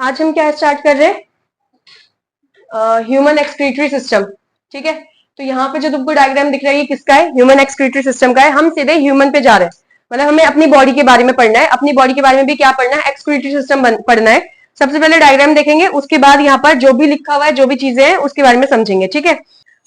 आज हम क्या स्टार्ट कर रहे हैं? Human excretory system. ठीक है, तो यहाँ पे जो तुमको डायग्राम दिख रहा है ये किसका है? ह्यूमन एक्सक्रीटरी सिस्टम का है। हम सीधे ह्यूमन पे जा रहे हैं, मतलब हमें अपनी बॉडी के बारे में पढ़ना है। अपनी बॉडी के बारे में भी क्या पढ़ना है? एक्सक्रीटरी सिस्टम पढ़ना है। सबसे पहले डायग्राम देखेंगे, उसके बाद यहाँ पर जो भी लिखा हुआ है, जो भी चीजें हैं उसके बारे में समझेंगे। ठीक है,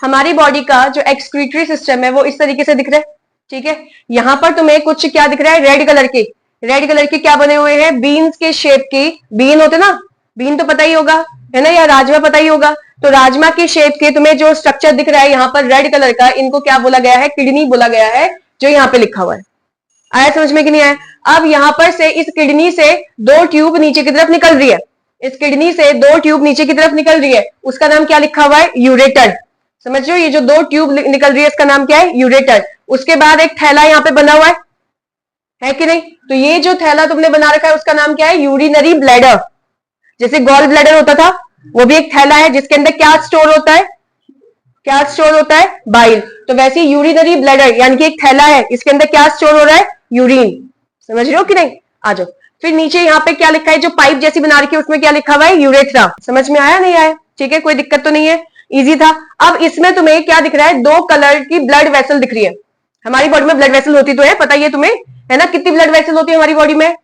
हमारी बॉडी का जो एक्सक्रीटरी सिस्टम है वो इस तरीके से दिख रहा है। ठीक है, यहाँ पर तुम्हें कुछ क्या दिख रहा है? रेड कलर के, रेड कलर के क्या बने हुए हैं? बीन्स के शेप की, बीन होते ना, बीन तो पता ही होगा है ना, या राजमा पता ही होगा। तो राजमा की शेप के तुम्हें जो स्ट्रक्चर दिख रहा है यहाँ पर रेड कलर का, इनको क्या बोला गया है? किडनी बोला गया है, जो यहाँ पे लिखा हुआ है। आया समझ में कि नहीं आया? अब यहाँ पर से इस किडनी से दो ट्यूब नीचे की तरफ निकल रही है, इस किडनी से दो ट्यूब नीचे की तरफ निकल रही है, उसका नाम क्या लिखा हुआ है? यूरेटर। समझ रहे हो, ये जो दो ट्यूब निकल रही है इसका नाम क्या है? यूरेटर। उसके बाद एक थैला यहाँ पे बना हुआ है कि नहीं? तो ये जो थैला तुमने बना रखा है उसका नाम क्या है? Urinary bladder. जैसे गॉल ब्लैडर होता था, वो भी एक थैला है जिसके अंदर क्या स्टोर होता है? क्या स्टोर होता है? बाइल। तो वैसे यूरिनरी ब्लैडर यानी कि एक थैला है, इसके अंदर क्या स्टोर हो रहा है? यूरिन। समझ रहे हो कि नहीं? आ जाओ। फिर नीचे यहाँ पे क्या लिखा है? जो पाइप जैसी बना रखी है उसमें क्या लिखा हुआ है? यूरेथ्रा। समझ में आया नहीं आया? ठीक है, कोई दिक्कत तो नहीं है, इजी था। अब इसमें तुम्हें क्या दिख रहा है? दो कलर की ब्लड वेसल दिख रही है। हमारी बॉडी में ब्लड वेसल होती तो है, पता ही है तुम्हें, है ना? कितनी ब्लड वेसल होती है हमारी बॉडी में?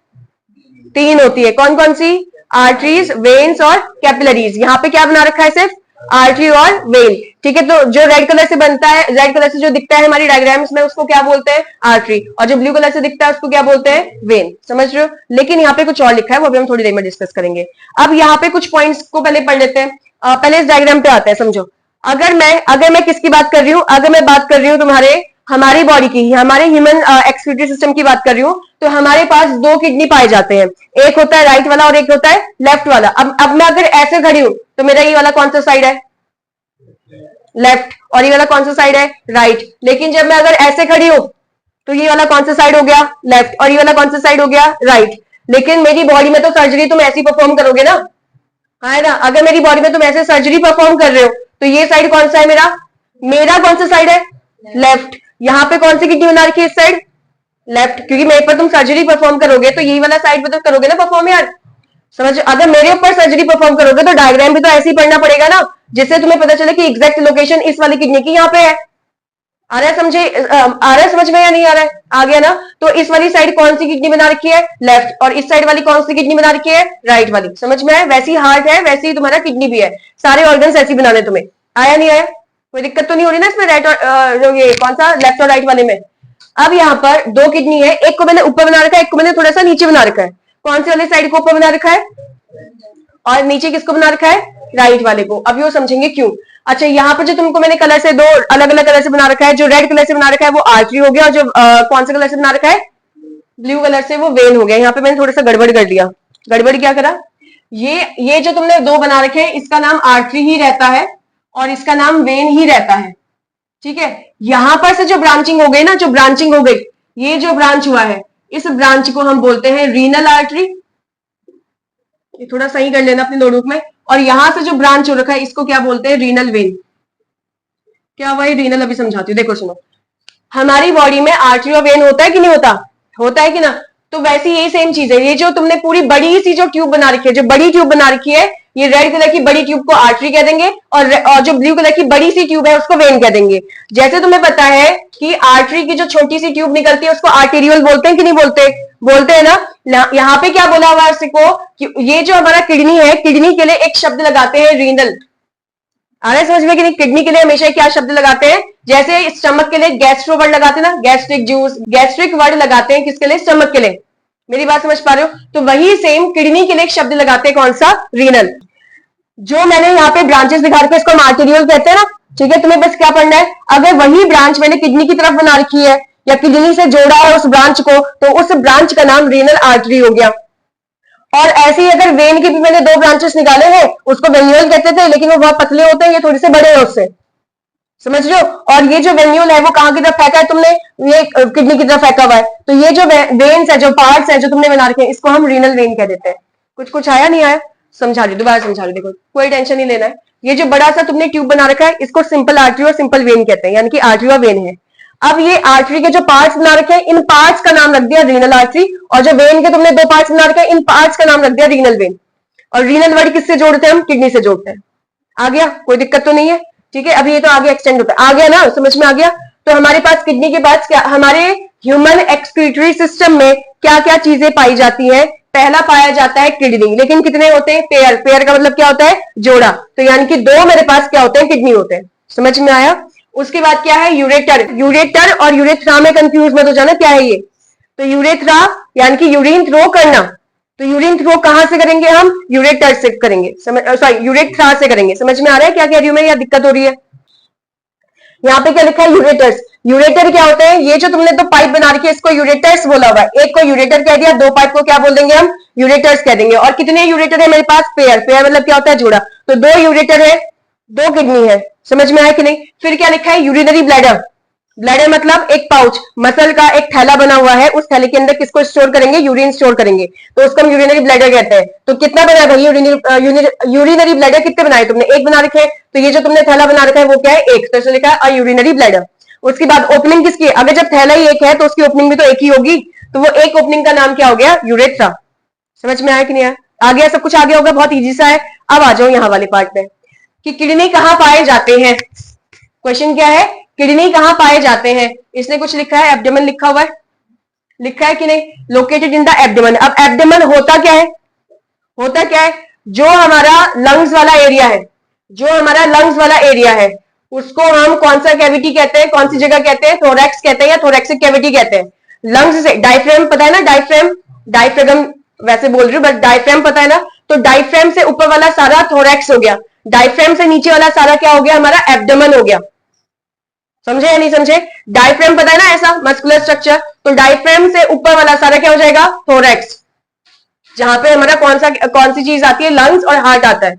3 होती है। कौन कौन सी? आर्टरीज, वेन्स और कैपिलरीज। यहाँ पे क्या बना रखा है? सिर्फ आर्टरी और वेन। ठीक है, तो जो रेड कलर से बनता है, रेड कलर से जो दिखता है हमारी डायग्राम्स में, उसको क्या बोलते हैं? आर्टरी। और जो ब्लू कलर से दिखता है उसको क्या बोलते हैं? वेन। समझ रहे हो? लेकिन यहाँ पे कुछ और लिखा है, वो भी हम थोड़ी देर में डिस्कस करेंगे। अब यहाँ पे कुछ पॉइंट्स को पहले पढ़ लेते हैं। पहले इस डायग्राम पे आते हैं, समझो। अगर मैं किसकी बात कर रही हूँ? अगर मैं बात कर रही हूँ हमारी बॉडी की, हमारे ह्यूमन एक्सक्रीटरी सिस्टम की बात कर रही हूँ, तो हमारे पास दो किडनी पाए जाते हैं। एक होता है राइट वाला और एक होता है लेफ्ट वाला। अब मैं अगर ऐसे खड़ी हूं तो मेरा ये वाला कौन सा साइड है? लेफ्ट। और ये वाला कौन सा साइड है? राइट। लेकिन जब मैं अगर ऐसे खड़ी हूं तो ये वाला कौन सा साइड हो गया? लेफ्ट। और ये वाला कौन सा साइड हो गया? राइट। लेकिन मेरी बॉडी में तो सर्जरी तुम ऐसी परफॉर्म करोगे ना, है ना? अगर मेरी बॉडी में तुम ऐसे सर्जरी परफॉर्म कर रहे हो तो ये साइड कौन सा है मेरा? मेरा कौन सा साइड है? लेफ्ट। यहाँ पे कौन सी किडनी बना रखी है? इस साइड लेफ्ट, क्योंकि मेरे पर तुम सर्जरी परफॉर्म करोगे तो यही वाला साइड पे तो करोगे ना परफॉर्म यार। समझ, अगर मेरे ऊपर सर्जरी परफॉर्म करोगे तो डायग्राम भी तो ऐसे ही पढ़ना पड़ेगा ना, जिससे तुम्हें पता चले कि एग्जैक्ट लोकेशन इस वाली किडनी की यहाँ पे है। आ रहा है समझे? आ रहा है समझ में या नहीं आ रहा है? आ गया ना? तो इस वाली साइड कौन सी किडनी बना रखी है? लेफ्ट। और इस साइड वाली कौन सी किडनी बना रखी है? राइट वाली। समझ में आया? वैसी हार्ट है वैसे ही तुम्हारा किडनी भी है, सारे ऑर्गन्स ऐसे बनाने तुम्हें। आया नहीं आया? कोई दिक्कत तो नहीं हो रही ना इसमें? राइट और ये कौन सा? लेफ्ट और राइट वाले में। अब यहाँ पर दो किडनी है, एक को मैंने ऊपर बना रखा है, एक को मैंने थोड़ा सा नीचे बना रखा है। कौन से वाले साइड को ऊपर बना रखा है और नीचे किसको बना रखा है? राइट वाले को। अब ये समझेंगे क्यों। अच्छा, यहाँ पर जो तुमको मैंने कलर से दो अलग अलग कलर से बना रखा है, जो रेड कलर से बना रखा है वो आर्टरी हो गया, और जो कौन से कलर से बना रखा है? ब्लू कलर से, वो वेन हो गया। यहाँ पे मैंने थोड़ा सा गड़बड़ कर दिया। गड़बड़ क्या करा? ये जो तुमने दो बना रखे हैं इसका नाम आर्टरी ही रहता है और इसका नाम वेन ही रहता है। ठीक है, यहां पर से जो ब्रांचिंग हो गई ना, जो ब्रांचिंग हो गई, ये जो ब्रांच हुआ है, इस ब्रांच को हम बोलते हैं रीनल आर्टरी। ये थोड़ा सही कर लेना अपने नोटबुक में। और यहां से जो ब्रांच हो रखा है इसको क्या बोलते हैं? Renal vein. क्या हुआ? ये रीनल अभी समझाती हूँ, देखो सुनो। हमारी बॉडी में आर्टरी और वेन होता है कि नहीं होता? होता है कि ना? तो वैसे यही सेम चीज है। ये जो तुमने पूरी बड़ी सी जो ट्यूब बना रखी है, जो बड़ी ट्यूब बना रखी है, ये रेड कलर की बड़ी ट्यूब को आर्टरी कह देंगे, और जो ब्लू कलर की बड़ी सी ट्यूब है उसको वेन कह देंगे। जैसे तुम्हें पता है कि आर्टरी की जो छोटी सी ट्यूब निकलती है उसको आर्टेरियल बोलते हैं कि नहीं बोलते? बोलते हैं ना। यहाँ पे क्या बोला हुआ है को कि ये जो हमारा किडनी है, किडनी के लिए एक शब्द लगाते हैं रीनल। आ रहा है समझ में कि नहीं? किडनी के लिए हमेशा क्या शब्द लगाते हैं? जैसे स्टमक के लिए गैस्ट्रो वर्ड लगाते हैं ना, गैस्ट्रिक जूस, गैस्ट्रिक वर्ड लगाते हैं किसके लिए? स्टमक के लिए। मेरी बात समझ पा रहे हो? तो वही सेम किडनी के लिए एक शब्द लगाते हैं, कौन सा? रीनल। जो मैंने यहाँ पे ब्रांचेस दिखा रखे इसको हम आर्टेरियल कहते हैं ना। ठीक है, तुम्हें बस क्या पढ़ना है, अगर वही ब्रांच मैंने किडनी की तरफ बना रखी है या किडनी से जोड़ा है उस ब्रांच को, तो उस ब्रांच का नाम रीनल आर्टरी हो गया। और ऐसे ही अगर वेन के भी मैंने दो ब्रांचेस निकाले हैं, उसको वेन्यूल कहते थे, लेकिन वो बहुत पतले होते हैं, ये थोड़े से बड़े हैं उससे। समझ रहे हो? और ये जो वेन्यूल है वो कहां की तरफ फेंका है तुमने? ये किडनी की तरफ फेंका हुआ है। तो ये जो वेन्स है, जो पार्ट्स है जो तुमने बना रखे हैं, इसको हम रीनल वेन कह देते हैं। कुछ आया नहीं आया? समझा रही, दोबारा समझा रही, देखो कोई टेंशन नहीं लेना है। ये जो बड़ा सा तुमने ट्यूब बना रखा है इसको सिंपल आर्टरी और सिंपल वेन कहते हैं, यानी कि आर्टरी और वेन है। अब ये आर्टरी के जो पार्ट्स बना रखे हैं, इन पार्ट्स का नाम रख दिया रीनल आर्टरी, और जो वेन के तुमने दो पार्ट्स बना रखे हैं, इन पार्ट्स का नाम रख दिया रीनल वेन। और रीनल वर्ड किससे जोड़ते हैं हम? किडनी से जोड़ते हैं। आ गया? कोई दिक्कत तो नहीं है? ठीक है, अभी ये तो आगे एक्सटेंड होता है। आ गया ना, समझ में आ गया? तो हमारे पास किडनी के पास क्या, हमारे ह्यूमन एक्सक्रीटरी सिस्टम में क्या क्या चीजें पाई जाती है? पहला पाया जाता है किडनी, लेकिन कितने होते हैं? पेयर। पेयर का मतलब क्या होता है? जोड़ा। तो यानी कि दो मेरे पास क्या होते हैं? किडनी होते हैं। समझ में आया? उसके बाद क्या है? यूरेटर। यूरेटर और यूरेथ्रा में कंफ्यूज मत हो जाना, क्या है ये? तो यूरेथ्रा यानी कि यूरिन थ्रो करना। तो यूरिन थ्रो कहां से करेंगे हम? यूरेटर से करेंगे, सॉरी यूरेथ्रा से करेंगे। समझ में आ रहा है क्या कह रही हूं मैं, या दिक्कत हो रही है? यहाँ पे क्या लिखा है? यूरेटर्स। यूरेटर क्या होते हैं? ये जो तुमने तो पाइप बना रखी है इसको यूरेटर्स बोला हुआ है। एक को यूरेटर कह दिया, दो पाइप को क्या बोल देंगे हम? यूरेटर्स कह देंगे। और कितने यूरेटर है मेरे पास? पेयर। पेयर मतलब क्या होता है? जोड़ा। तो दो यूरेटर है, दो किडनी है। समझ में आया कि नहीं? फिर क्या लिखा है? Urinary bladder. ब्लैडर मतलब एक पाउच, मसल का एक थैला बना हुआ है, उस थैले के अंदर किसको स्टोर करेंगे? यूरिन स्टोर करेंगे, तो उसको हम यूरिनरी ब्लैडर कहते हैं। तो कितना बनाया भाई यूरिनरी ब्लैडर? कितने बनाए तुमने? एक बना रखे। तो ये जो तुमने थैला बना रखा है वो क्या है? एक। तो इसमें लिखा है अ यूरिनरी ब्लैडर। उसके बाद ओपनिंग किसकी है? अगर जब थैला ही एक है तो उसकी ओपनिंग भी तो एक ही होगी, तो वो एक ओपनिंग का नाम क्या हो गया? यूरेथ्रा। समझ में आया कि नहीं आया? आ गया? सब कुछ आ गया होगा, बहुत इजी सा है। अब आ जाओ यहाँ वाले पार्ट पे कि किडनी कहाँ पाए जाते हैं। क्वेश्चन क्या है? किडनी कहां पाए जाते हैं? इसने कुछ लिखा है, एब्डोमेन लिखा हुआ है, लिखा है कि नहीं? Located in the abdomen. अब एब्डोमेन होता क्या है? होता क्या है? जो हमारा लंग्स वाला एरिया है, जो हमारा लंग्स वाला एरिया है उसको हम कौन सा कैविटी कहते हैं? कौन सी जगह कहते हैं? थोरैक्स कहते हैं या थोरैक्सिक कैविटी कहते हैं। लंग्स से डायफ्रेम पता है ना? डायफ्रेम, डायफ्रेगम वैसे बोल रही हूँ, बट डायफ्रेम पता है ना? तो डायफ्रेम से ऊपर वाला सारा थोरैक्स हो गया, डायफ्रेम से नीचे वाला सारा क्या हो गया? हमारा एब्डोमेन हो गया। समझे या नहीं समझे? डायफ्रेम पता है ना, ऐसा मस्कुलर स्ट्रक्चर। तो डायफ्रेम से ऊपर वाला सारा क्या हो जाएगा? थोरैक्स। जहां पे हमारा कौन सी चीज आती है? लंग्स और हार्ट आता है।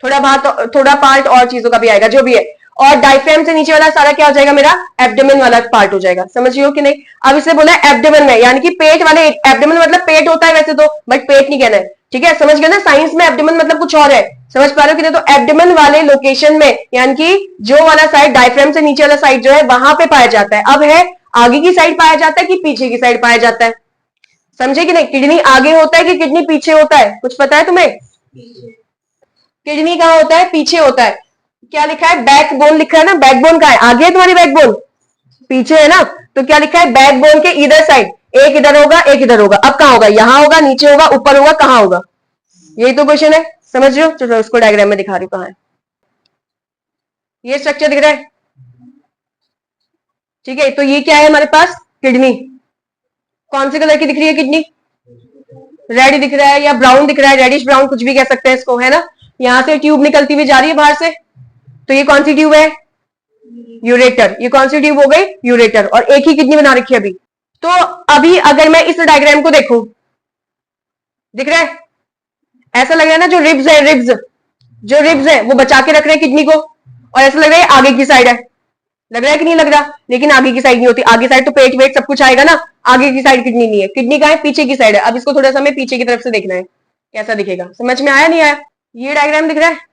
थोड़ा पार्ट और चीजों का भी आएगा, जो भी है। और डायफ्रेम से नीचे वाला सारा क्या हो जाएगा? मेरा एब्डोमेन वाला पार्ट हो जाएगा। समझ रही हो कि नहीं? अब इसे बोला है एब्डोमेन में, यानी कि पेट वाले। एब्डोमेन मतलब पेट होता है वैसे तो, बट पेट नहीं कहना है, ठीक है? समझ गए ना? साइंस में एब्डोमेन मतलब कुछ और है। समझ पा रहे हो कि नहीं? तो एब्डोमेन वाले लोकेशन में, यानी कि जो वाला साइड डायफ्रेम से नीचे वाला साइड जो है वहां पे पाया जाता है। अब है आगे की साइड पाया जाता है कि पीछे की साइड पाया जाता है? समझे कि नहीं? किडनी आगे होता है कि किडनी पीछे होता है? कुछ पता है तुम्हें? किडनी कहाँ होता है? पीछे होता है। क्या लिखा है? बैकबोन लिखा है ना? बैकबोन कहाँ है? आगे है तुम्हारी बैकबोन, पीछे है ना? तो क्या लिखा है? बैकबोन के इधर साइड, एक इधर होगा एक इधर होगा। अब कहाँ होगा? यहां होगा, नीचे होगा, ऊपर होगा, कहाँ होगा? यही तो क्वेश्चन है। समझ रहे हो? चलो उसको डायग्राम में दिखा रही हूँ कहाँ है। ये स्ट्रक्चर दिख रहा है, ठीक है? तो ये क्या है हमारे पास? किडनी। कौन से कलर की दिख रही है किडनी? रेड दिख रहा है या ब्राउन दिख रहा है? रेडिश ब्राउन, कुछ भी कह सकते हैं इसको, है ना? यहां से ट्यूब निकलती हुई जा रही है बाहर से, तो ये कौन सी ट्यूब है? यूरेटर। ये कौन सी ट्यूब हो गई? यूरेटर। और एक ही किडनी बना रखी है अभी। तो अभी अगर मैं इस डायग्राम को देखूं, दिख रहा है? ऐसा लग रहा है ना, जो रिब्स है, रिब्स, जो रिब्स है वो बचा के रख रहे हैं किडनी को, और ऐसा लग रहा है आगे की साइड है। लग रहा है कि नहीं लग रहा? लेकिन आगे की साइड नहीं होती। आगे साइड तो पेट वेट सब कुछ आएगा ना, आगे की साइड किडनी नहीं है। किडनी कहाँ है? पीछे की साइड है। अब इसको थोड़ा सा हमें पीछे की तरफ से देखना है, कैसा दिखेगा। समझ में आया नहीं आया? ये डायग्राम दिख रहा है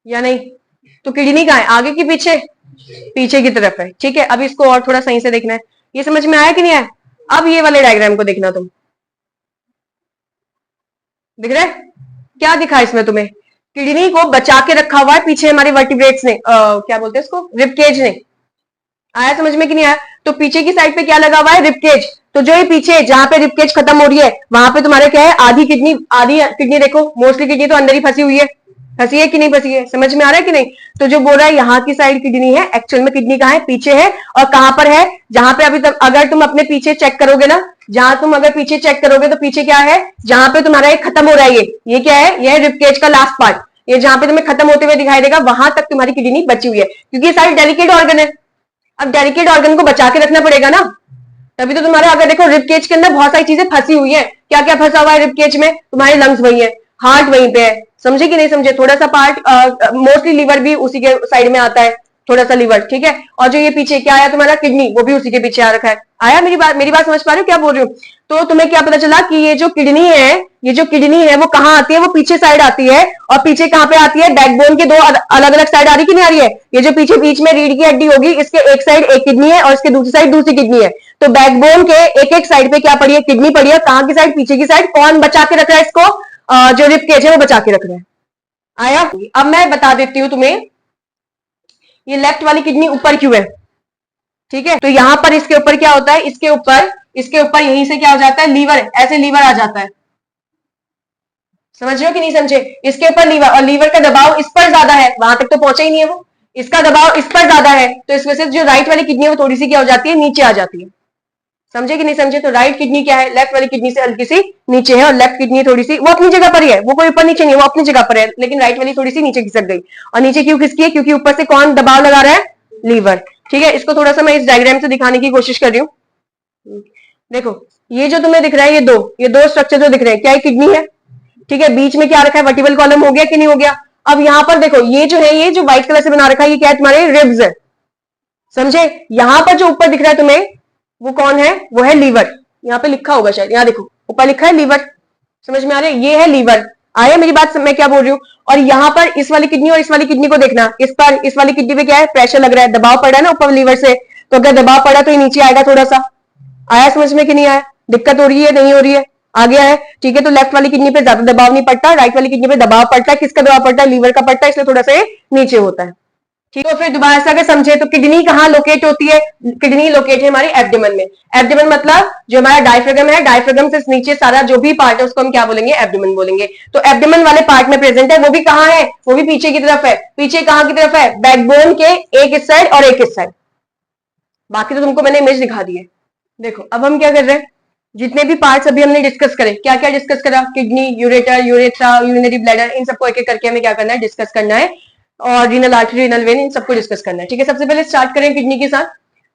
या नहीं? तो किडनी कहाँ है? आगे की पीछे? पीछे की तरफ है, ठीक है? अब इसको और थोड़ा सही से देखना है। ये समझ में आया कि नहीं आया? अब ये वाले डायग्राम को देखना तुम, दिख रहा है? क्या दिखा इसमें तुम्हें? किडनी को बचा के रखा हुआ है पीछे हमारे वर्टिब्रेट्स ने, क्या बोलते हैं इसको? रिबकेज ने। आया समझ में कि नहीं आया? तो पीछे की साइड पे क्या लगा हुआ है? रिबकेज। तो जो ये पीछे जहां पे रिबकेज खत्म हो रही है वहां पे तुम्हारे क्या है? आधी किडनी देखो, मोस्टली किडनी तो अंदर ही फंसी हुई है। फंसी है कि नहीं फंसी है? समझ में आ रहा है कि नहीं? तो जो बोल रहा है यहाँ की साइड किडनी है, एक्चुअल में किडनी कहाँ है? पीछे है। और कहां पर है? जहां पे अभी तक अगर तुम अपने पीछे चेक करोगे ना, जहां तुम अगर पीछे चेक करोगे तो पीछे क्या है? जहां पे तुम्हारा ये खत्म हो रहा है, ये क्या है? ये रिबकेज का लास्ट पार्ट। ये जहां पे तुम्हें खत्म होते हुए दिखाई देगा वहां तक तुम्हारी किडनी बची हुई है, क्योंकि ये सारी डेलिकेट ऑर्गन है। अब डेलिकेट ऑर्गन को बचा के रखना पड़ेगा ना, तभी तो तुम्हारा, अगर देखो रिबकेज के अंदर बहुत सारी चीजें फंसी हुई है। क्या क्या फंसा हुआ है रिबकेज में? तुम्हारे लंग्स वही है, हार्ट वहीं पे है। समझे कि नहीं समझे? थोड़ा सा पार्ट, मोस्टली लीवर भी उसी के साइड में आता है, थोड़ा सा लीवर, ठीक है। और जो ये पीछे क्या आया तुम्हारा किडनी, वो भी उसी के पीछे आ रखा है। आया मेरी बात समझ पा रहे हो क्या बोल रही हूँ? तो तुम्हें क्या पता चला कि ये जो किडनी है, वो कहाँ आती है? वो पीछे साइड आती है। और पीछे कहाँ पे आती है? बैकबोन के दो अलग अलग साइड आ रही कि नहीं आ रही है? ये जो पीछे बीच में रीढ़ की हड्डी होगी, इसके एक साइड एक किडनी है और इसके दूसरी साइड दूसरी किडनी है। तो बैकबोन के एक एक साइड पे क्या पड़ी है? किडनी पड़ी है। कहाँ की साइड? पीछे की साइड। कौन बचा के रख रहा है इसको? जो रिब केज है वो बचा के रख रहा है। आया? अब मैं बता देती हूँ तुम्हें, ये लेफ्ट वाली किडनी ऊपर क्यों है, ठीक है। तो यहां पर इसके ऊपर क्या होता है? इसके ऊपर यहीं से क्या हो जाता है? लीवर, ऐसे लीवर आ जाता है। समझ रहे हो कि नहीं समझे? इसके ऊपर लीवर, और लीवर का दबाव इस पर ज्यादा है, वहां तक तो पहुंचा ही नहीं है वो, इसका दबाव इस पर ज्यादा है। तो इस वजह से जो राइट वाली किडनी है वो थोड़ी सी क्या हो जाती है? नीचे आ जाती है। समझे कि नहीं समझे? तो राइट किडनी क्या है? लेफ्ट वाली किडनी से हल्की सी नीचे है, और लेफ्ट किडनी थोड़ी सी, वो अपनी जगह पर ही है, वो कोई ऊपर नीचे नहीं है, वो अपनी जगह पर है। लेकिन राइट वाली थोड़ी सी नीचे खिसक गई। और नीचे क्यों खिसकी है? क्योंकि ऊपर से कौन दबाव लगा रहा है? लीवर, ठीक है। इसको थोड़ा सा मैं इस डायग्राम से दिखाने की कोशिश कर रही हूँ। देखो, ये जो तुम्हें दिख रहा है, ये दो स्ट्रक्चर जो दिख रहे हैं, क्या ये किडनी है, ठीक है। बीच में क्या रखा है? वर्टिकल कॉलम हो गया कि नहीं हो गया? अब यहां पर देखो, ये जो है, ये जो व्हाइट कलर से बना रखा है, ये क्या है? तुम्हारे रिब्स है। समझे? यहां पर जो ऊपर दिख रहा है तुम्हें, वो कौन है? वो है लीवर। यहाँ पे लिखा होगा शायद, यहाँ देखो ऊपर लिखा है लीवर। समझ में आ रहा है? ये है लीवर। आया मेरी बात? मैं क्या बोल रही हूँ? और यहाँ पर इस वाली किडनी और इस वाली किडनी को देखना, इस वाली किडनी पे क्या है? प्रेशर लग रहा है, दबाव पड़ रहा है ना ऊपर लीवर से। तो अगर दबाव पड़ा तो ये नीचे आएगा थोड़ा सा। आया समझ में कि नहीं आया? दिक्कत हो रही है? नहीं हो रही है? आ गया है, ठीक है। तो लेफ्ट वाली किडनी पे ज्यादा दबाव नहीं पड़ता, राइट वाली किडनी पे दबाव पड़ता है। किसका दबाव पड़ता है? लीवर का पड़ता है, इसलिए थोड़ा सा ये नीचे होता है, ठीक है। तो फिर दोबारा से अगर समझे तो किडनी कहाँ लोकेट होती है? किडनी लोकेट है हमारी एब्डोमेन में। एब्डोमेन मतलब जो हमारा डायफ्रागम है, डायफ्रागम से नीचे सारा जो भी पार्ट है उसको हम क्या बोलेंगे? एब्डोमेन बोलेंगे। तो एब्डोमेन वाले पार्ट में प्रेजेंट है। वो भी कहाँ है? वो भी पीछे की तरफ है। पीछे कहाँ की तरफ है? बैकबोन के एक इस साइड और एक इस साइड। बाकी तो तुमको मैंने इमेज दिखा दी है। देखो अब हम क्या कर रहे हैं, जितने भी पार्ट्स अभी हमने डिस्कस करे, क्या क्या डिस्कस करा? Kidney, ureter, urethra, urinary bladder, इन सबको एक एक करके हमें क्या करना है? डिस्कस करना है। और रीनल आर्टरी, रीनल वेन, इन सबको डिस्कस करना है, ठीक है। सबसे पहले स्टार्ट करें किडनी के साथ।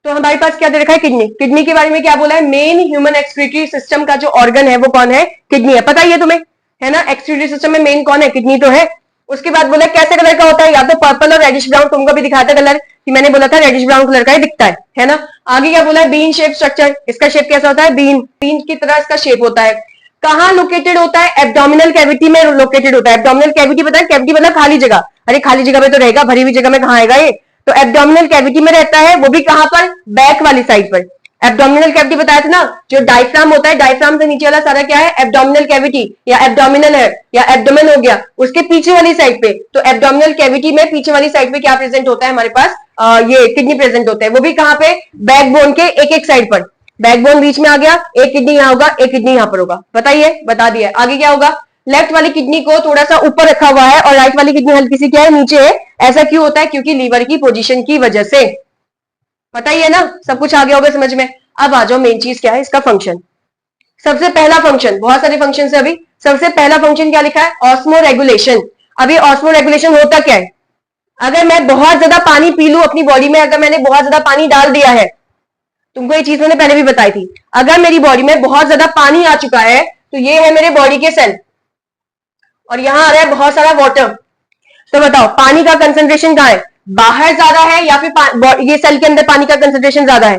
तो हमारे पास क्या दे रखा है? किडनी। किडनी के बारे में क्या बोला है? मेन ह्यूमन एक्सक्रीटरी सिस्टम का जो ऑर्गन है वो कौन है? किडनी है। पता ही है तुम्हें, है ना? एक्सक्रीटरी सिस्टम में मेन कौन है? किडनी तो है। उसके बाद बोला कैसे कलर का होता है? या तो पर्पल और रेडिश ब्राउन। तुमको भी दिखाया था कलर कि मैंने बोला था रेडिश ब्राउन कलर का ही दिखता है ना? आगे क्या बोला है? Bean shape structure. इसका शेप कैसा होता है? बीन की तरह इसका शेप होता है। कहाँ लोकेटेड होता है? एब्डोमिनल कैविटी में लोकेटेड होता है। एब्डोमिनल कैविटी पता है? कैविटी मतलब खाली जगह। अरे खाली जगह में तो रहेगा, भरी हुई जगह में कहाँ आएगा ये? तो एब्डोमिनल कैविटी में रहता है। वो भी कहाँ पर? बैक वाली साइड पर। एब्डोमिनल कैविटी बताया था ना, जो डायफ्राम होता है, डायफ्राम से नीचे वाला सारा क्या है? एब्डोमिनल कैविटी या एब्डोमिनल है या एब्डोमेन हो गया, उसके पीछे वाली साइड पे। तो एब्डोमिनल कैविटी में पीछे वाली साइड पे क्या प्रेजेंट होता है हमारे पास? ये किडनी प्रेजेंट होता है। वो भी कहाँ पे? बैकबोन के एक एक साइड पर। बैकबोन बीच में आ गया, एक किडनी यहाँ होगा, एक किडनी यहाँ पर होगा। बताइए, बता दिया। आगे क्या होगा? लेफ्ट वाली किडनी को थोड़ा सा ऊपर रखा हुआ है और राइट वाली किडनी हल्की सी क्या है? नीचे है। ऐसा क्यों होता है? क्योंकि लीवर की पोजीशन की वजह से। पता ही है ना? सब कुछ आ गया होगा समझ में। अब आ जाओ मेन चीज क्या है? इसका फंक्शन। सबसे पहला फंक्शन, बहुत सारे फंक्शन है अभी, सबसे पहला फंक्शन क्या लिखा है? Osmo regulation. अभी ऑस्मो रेगुलेशन होता क्या है? अगर मैं बहुत ज्यादा पानी पी लूं अपनी बॉडी में, अगर मैंने बहुत ज्यादा पानी डाल दिया है, तुमको ये चीज मैंने पहले भी बताई थी, अगर मेरी बॉडी में बहुत ज्यादा पानी आ चुका है तो ये है मेरे बॉडी के सेल, और यहां आ रहा है बहुत सारा वाटर। तो बताओ पानी का कंसेंट्रेशन कहां है? बाहर ज्यादा है या फिर ये सेल के अंदर पानी का कंसेंट्रेशन ज्यादा है?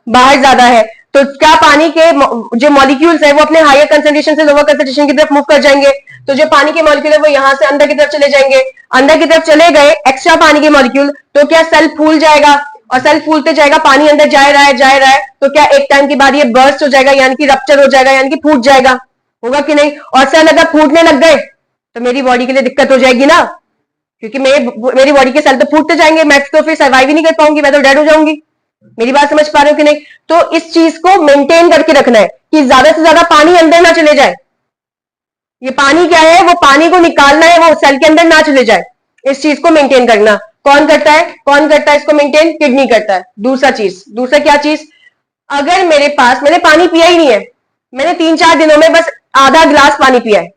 बाहर ज्यादा है। तो क्या पानी के जो मॉलिक्यूल्स है वो अपने हायर कंसेंट्रेशन से लोअर कंसेंट्रेशन की तरफ मूव कर जाएंगे? तो जो पानी के मॉलिक्यूल है वो यहां से अंदर की तरफ चले जाएंगे। अंदर की तरफ चले गए एक्स्ट्रा पानी के मॉलिक्यूल, तो क्या सेल फूल जाएगा? और सेल फूलते जाएगा, पानी अंदर जा रहा है, तो क्या एक टाइम के बाद ये बर्स्ट हो जाएगा, यानी कि रप्चर हो जाएगा, यानी कि फूट जाएगा? होगा कि नहीं? और सेल अगर फूटने लग गए तो मेरी बॉडी के लिए दिक्कत हो जाएगी ना, क्योंकि मेरी बॉडी के सेल तो फूटते जाएंगे, मैं तो फिर सर्वाइव ही नहीं कर पाऊंगी, मैं तो डेड हो जाऊंगी। मेरी बात समझ पा रहे हो कि नहीं? तो इस चीज को मेंटेन करके रखना है कि ज्यादा से ज्यादा पानी अंदर ना चले जाए। ये पानी क्या है? वो पानी को निकालना है, वो सेल के अंदर ना चले जाए। इस चीज को मेंटेन करना कौन करता है? कौन करता है इसको मेंटेन? किडनी करता है। दूसरा क्या चीज? अगर मेरे पास, मैंने पानी पिया ही नहीं है, मैंने 3-4 दिनों में बस आधा गिलास पानी पिया है,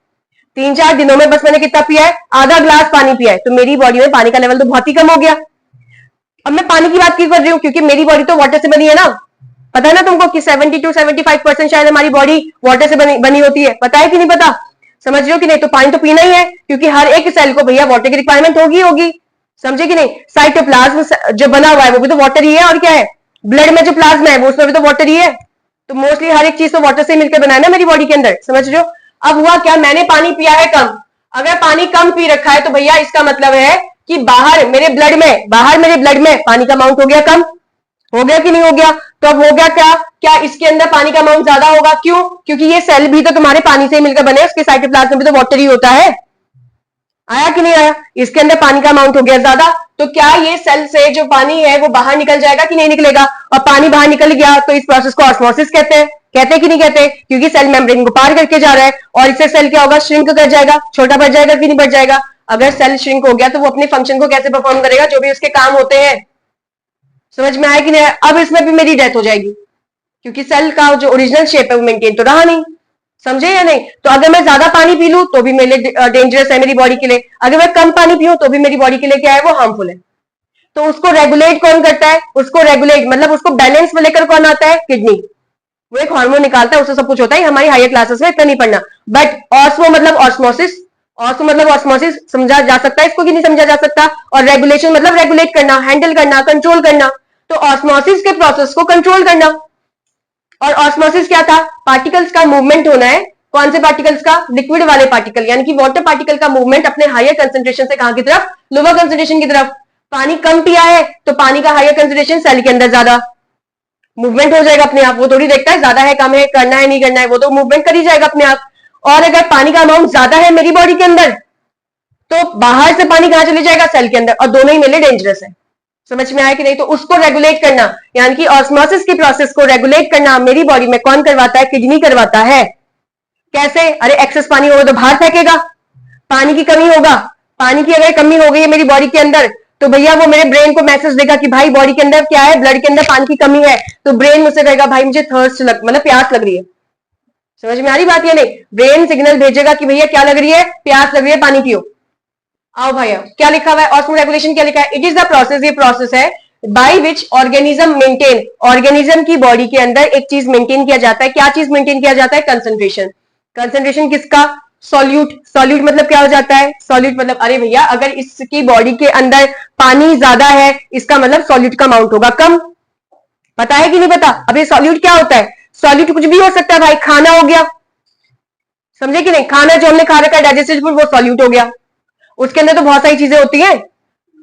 3-4 दिनों में बस मैंने कितना पिया है? आधा गिलास पानी पिया है, तो मेरी बॉडी में पानी का लेवल तो बहुत ही कम हो गया। अब मैं पानी की बात क्यों कर रही हूँ? क्योंकि मेरी बॉडी तो वाटर से बनी है ना। पता है ना तुमको कि 70-75% शायद हमारी बॉडी वाटर से बनी होती है। पता है कि नहीं पता? समझ रहे हो कि नहीं? तो पानी तो पीना ही है, क्योंकि हर एक सेल को भैया वाटर की रिक्वायरमेंट होगी। समझे कि नहीं? साइटोप्लाज्म जो बना हुआ है वो भी तो वाटर ही है, और क्या है? ब्लड में जो प्लाज्मा है वो उसमें भी तो वाटर ही है। तो मोस्टली हर एक चीज तो वाटर से मिलकर बना है ना मेरी बॉडी के अंदर, समझ रहे हो? अब हुआ क्या, मैंने पानी पिया है कम। अगर पानी कम पी रखा है तो भैया इसका मतलब है कि बाहर मेरे ब्लड में पानी का अमाउंट हो गया कम। हो गया कि नहीं हो गया? तो अब हो गया क्या, क्या इसके अंदर पानी का अमाउंट ज्यादा होगा? क्यों? क्योंकि ये सेल भी तो तुम्हारे पानी से ही मिलकर बने, उसके साइटोप्लाज्म में भी तो वाटर ही होता है। आया कि नहीं आया? इसके अंदर पानी का अमाउंट हो गया ज्यादा, तो क्या ये सेल से जो पानी है वो बाहर निकल जाएगा कि नहीं निकलेगा? और पानी बाहर निकल गया तो इस प्रोसेस को ऑस्मोसिस कहते हैं। कहते हैं कि नहीं कहते? क्योंकि सेल मेम्ब्रेन को पार करके जा रहा है, और इससे सेल क्या होगा, श्रिंक कर जाएगा, छोटा बढ़ जाएगा कि नहीं बढ़ जाएगा? अगर सेल श्रिंक हो गया तो वो अपने फंक्शन को कैसे परफॉर्म करेगा, जो भी उसके काम होते हैं। समझ में आया कि नहीं? अब इसमें भी मेरी डेथ हो जाएगी, क्योंकि सेल का जो ओरिजिनल शेप है वो मेंटेन तो रहा नहीं। समझे या नहीं? तो अगर मैं ज्यादा पानी पी लूं तो भी मेरे लिए डेंजरस है मेरी बॉडी के लिए, अगर मैं कम पानी पीऊं तो भी मेरी बॉडी के लिए क्या है, वो हार्मफुल है। तो उसको रेगुलेट कौन करता है? उसको रेगुलेट मतलब उसको बैलेंस में लेकर कौन आता है? किडनी। वो एक हार्मोन निकालता है, उससे सब कुछ होता है। हमारी हायर क्लासेस में इतना नहीं पढ़ना, बट ऑस्मो मतलब ऑस्मोसिस, ऑस्मो मतलब ऑस्मोसिस समझा जा सकता है इसको कि नहीं समझा जा सकता? और रेगुलेशन मतलब रेगुलेट करना, हैंडल करना, कंट्रोल करना। तो ऑस्मोसिस के प्रोसेस को कंट्रोल करना। और ऑस्मोसिस क्या था? पार्टिकल्स का मूवमेंट होना है। कौन से पार्टिकल्स का? लिक्विड वाले पार्टिकल, यानी कि वाटर पार्टिकल का मूवमेंट अपने हायर कंसेंट्रेशन से कहां की तरफ? लोअर कंसेंट्रेशन की तरफ। पानी कम पिया है तो पानी का हायर कंसेंट्रेशन सेल के अंदर ज्यादा, मूवमेंट हो जाएगा अपने आप। वो थोड़ी देखता है ज्यादा है कम है, करना है नहीं करना है, वो तो मूवमेंट कर ही जाएगा अपने आप। और अगर पानी का अमाउंट ज्यादा है मेरी बॉडी के अंदर, तो बाहर से पानी कहां चले जाएगा? सेल के अंदर, और दोनों ही मेरे लिए डेंजरस है। समझ में आया कि नहीं? तो उसको रेगुलेट करना, यानी कि ऑस्मोसिस की प्रोसेस को रेगुलेट करना मेरी बॉडी में कौन करवाता है? किडनी करवाता है। कैसे? अरे एक्सेस पानी होगा तो बाहर फेंकेगा, पानी की कमी होगा, पानी की अगर कमी हो गई है मेरी बॉडी के अंदर, तो भैया वो मेरे ब्रेन को मैसेज देगा कि भाई बॉडी के अंदर क्या है, ब्लड के अंदर पानी की कमी है। तो ब्रेन मुझसे कहेगा भाई मुझे थर्स्ट मतलब प्यास लग रही है। समझ में आ रही बात या नहीं? ब्रेन सिग्नल भेजेगा कि भैया क्या लग रही है? प्यास लग रही है, पानी पियो। आओ भाई, क्या लिखा हुआ है? ऑस्मो रेगुलेशन क्या लिखा है? इट इज द प्रोसेस, ये प्रोसेस है by which organism maintain, organism की बॉडी के अंदर एक चीज मेंटेन किया जाता है। क्या चीज मेंटेन किया जाता है? कंसंट्रेशन। कंसंट्रेशन किसका? सॉल्यूट। सॉल्यूट मतलब क्या हो जाता है? सॉल्यूट मतलब अरे भैया अगर इसकी बॉडी के अंदर पानी ज्यादा है, इसका मतलब सॉल्यूट का अमाउंट होगा कम। पता है कि नहीं पता? अब ये सॉल्यूट क्या होता है? सॉल्यूट कुछ भी हो सकता है भाई, खाना हो गया, समझे कि नहीं? खाना जो हमने खा रखा है डाइजेस्टेड फूड, वो सॉल्यूट हो गया। उसके अंदर तो बहुत सारी चीजें होती हैं,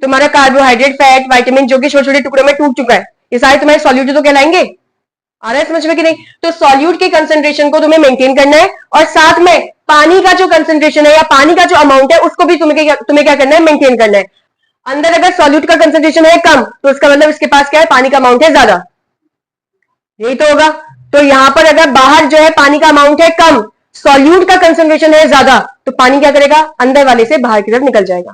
तुम्हारा कार्बोहाइड्रेट, फैट, विटामिन जो कि छोटे छोटे टुकड़ों में टूट चुका है, ये सारे तुम्हारे सॉल्यूट तो कहलाएंगे। आ रहा है समझ में कि नहीं? तो सॉल्यूट के कंसंट्रेशन को तुम्हें मेंटेन करना है, और साथ में पानी का जो कंसंट्रेशन है या पानी का जो अमाउंट है उसको भी तुम्हें क्या करना है? मेंटेन करना है। अंदर अगर सॉल्यूट का कंसंट्रेशन है कम, तो उसका मतलब इसके पास क्या है? पानी का अमाउंट है ज्यादा, यही तो होगा। तो यहां पर अगर बाहर जो है पानी का अमाउंट है कम, सॉल्यूट का कंसंट्रेशन है ज्यादा, तो पानी क्या करेगा? अंदर वाले से बाहर की तरफ निकल जाएगा,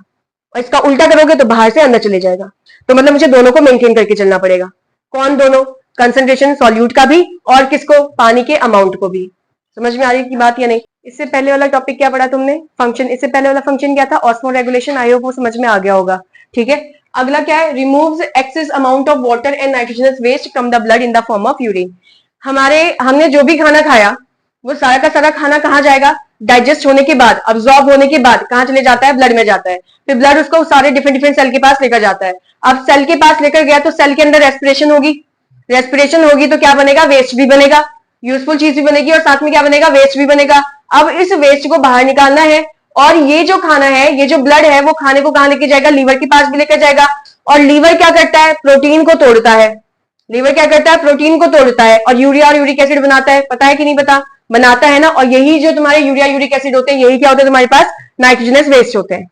और इसका उल्टा करोगे तो बाहर से अंदर चले जाएगा। तो मतलब मुझे दोनों को मेंटेन करके चलना पड़ेगा। कौन दोनों? कंसंट्रेशन सॉल्यूट का भी, और किसको? पानी के अमाउंट को भी। समझ में आ रही की बात या नहीं? इससे पहले वाला टॉपिक क्या पढ़ा तुमने? फंक्शन। इससे पहले वाला फंक्शन क्या था? Osmo regulation. आई होप वो समझ में आ गया होगा। ठीक है, अगला क्या है? Removes excess amount of water and nitrogenous waste from the blood in the form of urine. हमने जो भी खाना खाया वो सारा का सारा खाना कहाँ जाएगा? डाइजेस्ट होने के बाद, अब्सॉर्ब होने के बाद कहाँ चले जाता है? ब्लड में जाता है। फिर ब्लड उसको सारे डिफरेंट डिफरेंट सेल के पास लेकर जाता है। अब सेल के पास लेकर गया तो सेल के अंदर रेस्पिरेशन होगी, रेस्पिरेशन होगी तो क्या बनेगा? वेस्ट भी बनेगा, यूजफुल चीज भी बनेगी, और साथ में क्या बनेगा? वेस्ट भी बनेगा। अब इस वेस्ट को बाहर निकालना है, और ये जो खाना है, ये जो ब्लड है, वो खाने को कहां लेके जाएगा? लीवर के पास भी लेकर जाएगा। और लीवर क्या करता है? प्रोटीन को तोड़ता है। लीवर क्या करता है? प्रोटीन को तोड़ता है, और यूरिया और यूरिक एसिड बनाता है। पता है कि नहीं पता? बनाता है ना। और यही जो तुम्हारे यूरिया यूरिक एसिड होते हैं, यही क्या होते हैं तुम्हारे पास? नाइट्रोजनस वेस्ट होते हैं।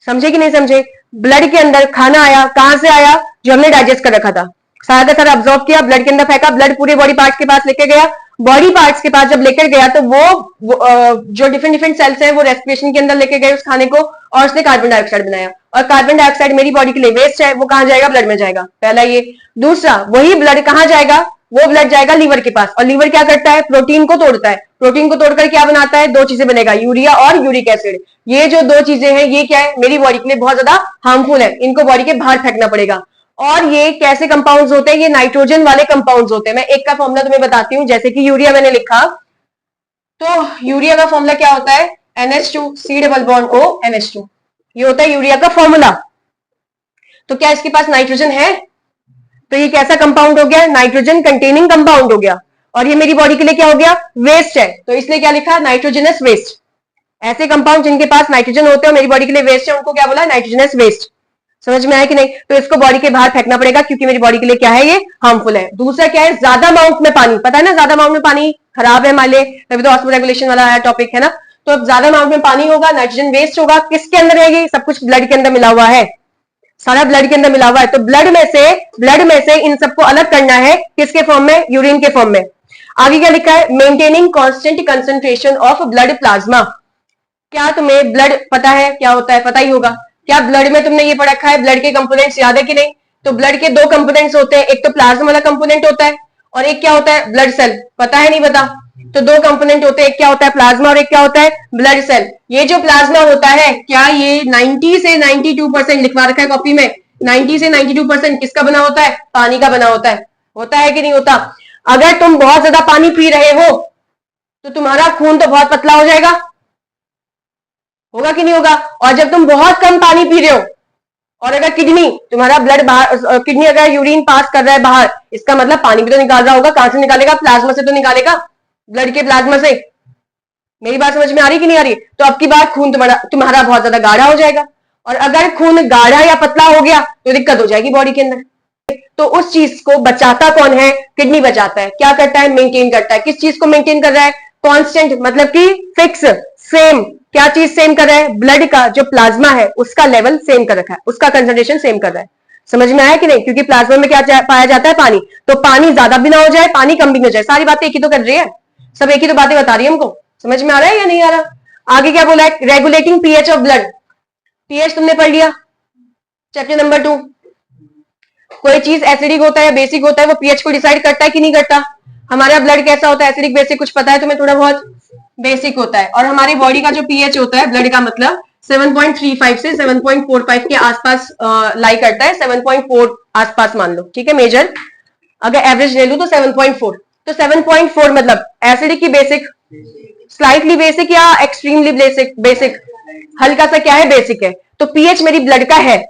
समझे कि नहीं समझे? ब्लड के अंदर खाना आया, कहां से आया? जो हमने डाइजेस्ट कर रखा था, सारा का सारा अब्सॉर्ब किया, ब्लड के अंदर फेंका, ब्लड पूरे बॉडी पार्ट्स के पास लेकर गया। बॉडी पार्ट्स के पास जब लेकर गया तो वो जो डिफरेंट डिफरेंट सेल्स हैं वो रेस्पिरेशन के अंदर लेके गए उस खाने को, और उसने कार्बन डाइऑक्साइड बनाया। और कार्बन डाइऑक्साइड मेरी बॉडी के लिए वेस्ट है, वो कहां जाएगा? ब्लड में जाएगा। पहला ये। दूसरा, वही ब्लड कहां जाएगा? वो ब्लड जाएगा लीवर के पास, और लीवर क्या करता है? प्रोटीन को तोड़ता है। प्रोटीन को तोड़कर क्या बनाता है? दो चीजें बनेगा, यूरिया और यूरिक एसिड। ये जो दो चीजें हैं ये क्या है? मेरी बॉडी के लिए बहुत ज्यादा हार्मफुल है, इनको बॉडी के बाहर फेंकना पड़ेगा। और ये कैसे कंपाउंड्स होते हैं? ये नाइट्रोजन वाले कंपाउंड्स होते हैं। मैं एक का फॉर्मूला तुम्हें बताती हूँ। जैसे कि यूरिया मैंने लिखा, तो यूरिया का फॉर्मूला क्या होता है? NH2 C double bond O NH2, ये होता है यूरिया का फॉर्मूला। तो क्या इसके पास नाइट्रोजन है? तो ये कैसा कंपाउंड हो गया? नाइट्रोजन कंटेनिंग कंपाउंड हो गया, और ये मेरी बॉडी के लिए क्या हो गया? वेस्ट है। तो इसलिए क्या लिखा? Nitrogenous waste. ऐसे कंपाउंड जिनके पास नाइट्रोजन होते हैं मेरी बॉडी के लिए वेस्ट है, उनको क्या बोला? Nitrogenous waste. समझ में आया कि नहीं? तो इसको बॉडी के बाहर फेंकना पड़ेगा, क्योंकि मेरी बॉडी के लिए क्या है? ये हार्मफुल है। दूसरा क्या है? ज्यादा अमाउंट में पानी। पता है ना, ज्यादा अमाउंट में पानी खराब है हमारे लिए, तभी तो ऑस्मोरेगुलेशन वाला आया टॉपिक है ना। तो अब ज्यादा अमाउंट में पानी होगा, नाइट्रोजन वेस्ट होगा। किसके अंदर है? ये सब कुछ ब्लड के अंदर मिला हुआ है, सारा ब्लड के अंदर मिला हुआ है। तो ब्लड में से इन सबको अलग करना है, किसके फॉर्म में? यूरिन के फॉर्म में। आगे क्या लिखा है? Maintaining constant concentration of blood plasma. क्या तुम्हें ब्लड पता है क्या होता है? पता ही होगा। क्या ब्लड में तुमने ये पढ़ रखा है? ब्लड के कंपोनेंट्स याद है कि नहीं? तो ब्लड के दो कंपोनेंट्स होते हैं, एक तो प्लाज्मा वाला कंपोनेंट होता है और एक क्या होता है? Blood cell. पता है नहीं पता? तो दो कंपोनेंट होते हैं, एक क्या होता है? प्लाज्मा, और एक क्या होता है? Blood cell. ये जो प्लाज्मा होता है, क्या ये 90 से 92% लिखवा रखा है कॉपी में? 90 से 92% किसका बना होता है? पानी का बना होता है। होता है कि नहीं होता? अगर तुम बहुत ज्यादा पानी पी रहे हो तो तुम्हारा खून तो बहुत पतला हो जाएगा, होगा कि नहीं होगा? और जब तुम बहुत कम पानी पी रहे हो, और अगर किडनी तुम्हारा ब्लड बाहर, किडनी अगर यूरिन पास कर रहा है बाहर, इसका मतलब पानी भी तो निकाल रहा होगा। कहां से निकालेगा? प्लाज्मा से तो निकालेगा, ब्लड के प्लाज्मा से। मेरी बात समझ में आ रही कि नहीं आ रही? तो अब की बात, खून तुम्हारा बहुत ज्यादा गाढ़ा हो जाएगा, और अगर खून गाढ़ा या पतला हो गया तो दिक्कत हो जाएगी बॉडी के अंदर। तो उस चीज को बचाता कौन है? किडनी बचाता है। क्या करता है? मेंटेन करता है। किस चीज को मेंटेन कर रहा है? कांस्टेंट, मतलब कि फिक्स, सेम। क्या चीज सेम कर रहा है? ब्लड का जो प्लाज्मा है उसका लेवल सेम कर रखा है, उसका कंसंट्रेशन सेम कर रहा है। समझ में आया कि नहीं? क्योंकि प्लाज्मा में क्या पाया जाता है? पानी। तो पानी ज्यादा भी ना हो जाए, पानी कम भी ना हो जाए। सारी बातें एक ही तो कर रही है, सब एक ही तो बातें बता रही है हमको। समझ में आ रहा है या नहीं आ रहा? आगे क्या बोला है? Regulating pH of blood. PH तुमने पढ़ लिया, चैप्टर नंबर 2। कोई चीज एसिडिक होता है या बेसिक होता है, वो पीएच को डिसाइड करता है कि नहीं करता? हमारा ब्लड कैसा होता है? एसिडिक, बेसिक, कुछ पता है तुम्हें? थोड़ा बहुत बेसिक होता है। और हमारी बॉडी का जो पीएच होता है ब्लड का, मतलब 7.35 से 7.45 के आसपास लाई करता है। 7.4 आसपास मान लो, ठीक है मेजर। अगर एवरेज ले लू तो 7.4। तो 7.4 मतलब एसिडिक की बेसिक, स्लाइटली बेसिक या एक्सट्रीमली बेसिक? बेसिक, हल्का सा क्या है? बेसिक है। तो पीएच मेरी ब्लड का है,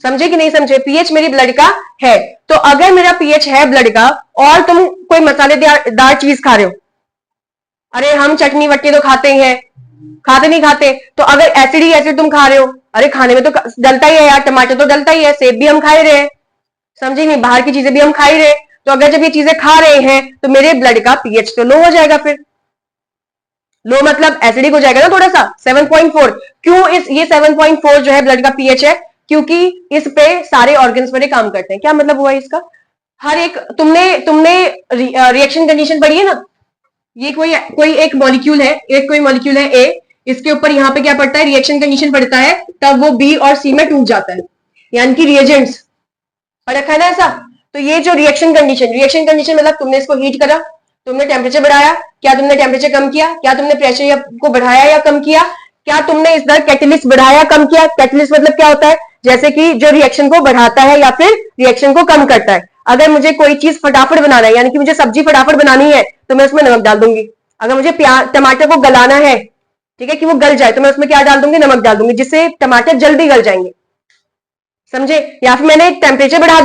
समझे कि नहीं समझे? पीएच मेरी ब्लड का है। तो अगर मेरा पीएच है ब्लड का, और तुम कोई मसालेदार चीज खा रहे हो, अरे हम चटनी वट्टी तो खाते ही हैं, खाते नहीं खाते? तो अगर एसिड ही एसिड तुम खा रहे हो, अरे खाने में तो डलता ही है यार, टमाटर तो डलता ही है, सेब भी हम खा ही रहे हैं, समझे नहीं? बाहर की चीजें भी हम खा ही रहे हैं। तो अगर जब ये चीजें खा रहे हैं तो मेरे ब्लड का पीएच तो लो हो जाएगा। फिर लो मतलब एसिडिक हो जाएगा ना थोड़ा सा। 7.4 क्यों? ये 7.4 जो है ब्लड का पीएच है, क्योंकि इस पे सारे ऑर्गन्स मेरे काम करते हैं। क्या मतलब हुआ इसका? हर एक, तुमने रिएक्शन कंडीशन पढ़ी है ना? ये कोई एक मॉलिक्यूल है, कोई मॉलिक्यूल है ए, इसके ऊपर यहाँ पे क्या पड़ता है? रिएक्शन कंडीशन पड़ता है, तब वो बी और सी में टूट जाता है, यानी कि रिएजेंट्स पढ़ रखा है ना ऐसा। तो ये जो रिएक्शन कंडीशन मतलब तुमने इसको हीट करा, तुमने टेम्परेचर बढ़ाया, क्या तुमने टेम्परेचर कम किया? क्या तुमने प्रेशर को बढ़ाया या कम किया? क्या तुमने इधर कैटलिस्ट बढ़ाया कम किया? कैटलिस्ट मतलब क्या होता है? जैसे कि जो रिएक्शन को बढ़ाता है या फिर रिएक्शन को कम करता है। अगर मुझे कोई चीज फटाफट बनाना है, यानी कि मुझे सब्जी फटाफट बनानी है, तो मैं उसमें नमक डाल दूंगी। अगर मुझे टमाटर को गलाना है, ठीक है, कि वो गल जाए, तो मैं उसमें क्या डाल दूंगी? नमक डाल दूंगी, जिससे टमाटर जल्दी गल जाएंगे, समझे? या फिर मैंने टेम्परेचर बढ़ा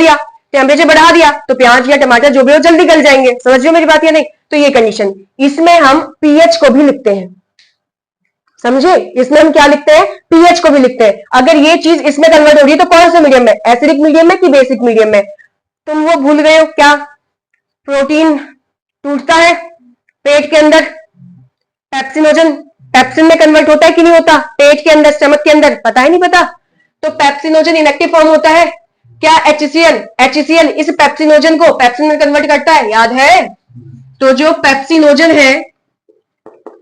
दिया तो प्याज या टमाटर जो भी हो जल्दी गल जाएंगे। समझ रहे हो मेरी बात या नहीं? तो ये कंडीशन, इसमें हम पीएच को भी लिखते हैं, समझे? इसमें हम क्या लिखते हैं? पीएच को भी लिखते हैं। अगर ये चीज इसमें कन्वर्ट हो रही है तो कौन से मीडियम में? एसिडिक मीडियम में कि बेसिक मीडियम में? तुम वो भूल गए हो क्या? प्रोटीन टूटता है पेट के अंदर, पेप्सिनोजन पेप्सिन में कन्वर्ट होता है कि नहीं होता? पेट के अंदर, स्टमक के अंदर, पता है नहीं पता? तो पेप्सिनोजन इनएक्टिव फॉर्म होता है क्या? HCl इस पेप्सिनोजन को पेप्सिन में कन्वर्ट करता है, याद है? तो जो पेप्सिनोजन है,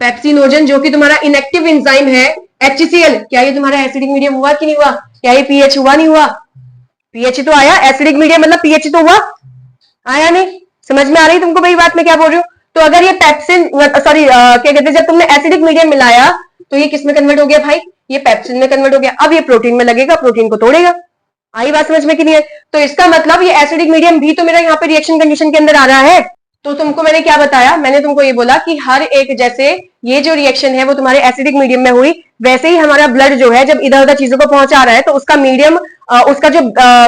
पेप्सिनोजन जो कि तुम्हारा इनएक्टिव एंजाइम है, HCl, क्या ये तुम्हारा एसिडिक मीडियम हुआ कि नहीं हुआ? क्या ये पीएच हुआ नहीं हुआ? पीएच तो आया, एसिडिक मीडियम मतलब पीएच तो हुआ, आया नहीं? समझ में आ रही तुमको भाई बात मैं क्या बोल रही हूँ? तो अगर ये पेप्सिन, सॉरी क्या कहते हैं, जब तुमने एसिडिक मीडियम मिलाया तो ये किस में कन्वर्ट हो गया भाई? ये पेप्सिन में कन्वर्ट हो गया। अब ये प्रोटीन में लगेगा, प्रोटीन को तोड़ेगा। आई बात समझ में कि नहीं है? तो इसका मतलब ये एसिडिक मीडियम भी तो मेरा यहाँ पे रिएक्शन कंडीशन के अंदर आ रहा है। तो तुमको मैंने क्या बताया? मैंने तुमको ये बोला कि हर एक, जैसे ये जो रिएक्शन है वो तुम्हारे एसिडिक मीडियम में हुई, वैसे ही हमारा ब्लड जो है जब इधर उधर चीजों को पहुंचा रहा है तो उसका मीडियम, उसका जो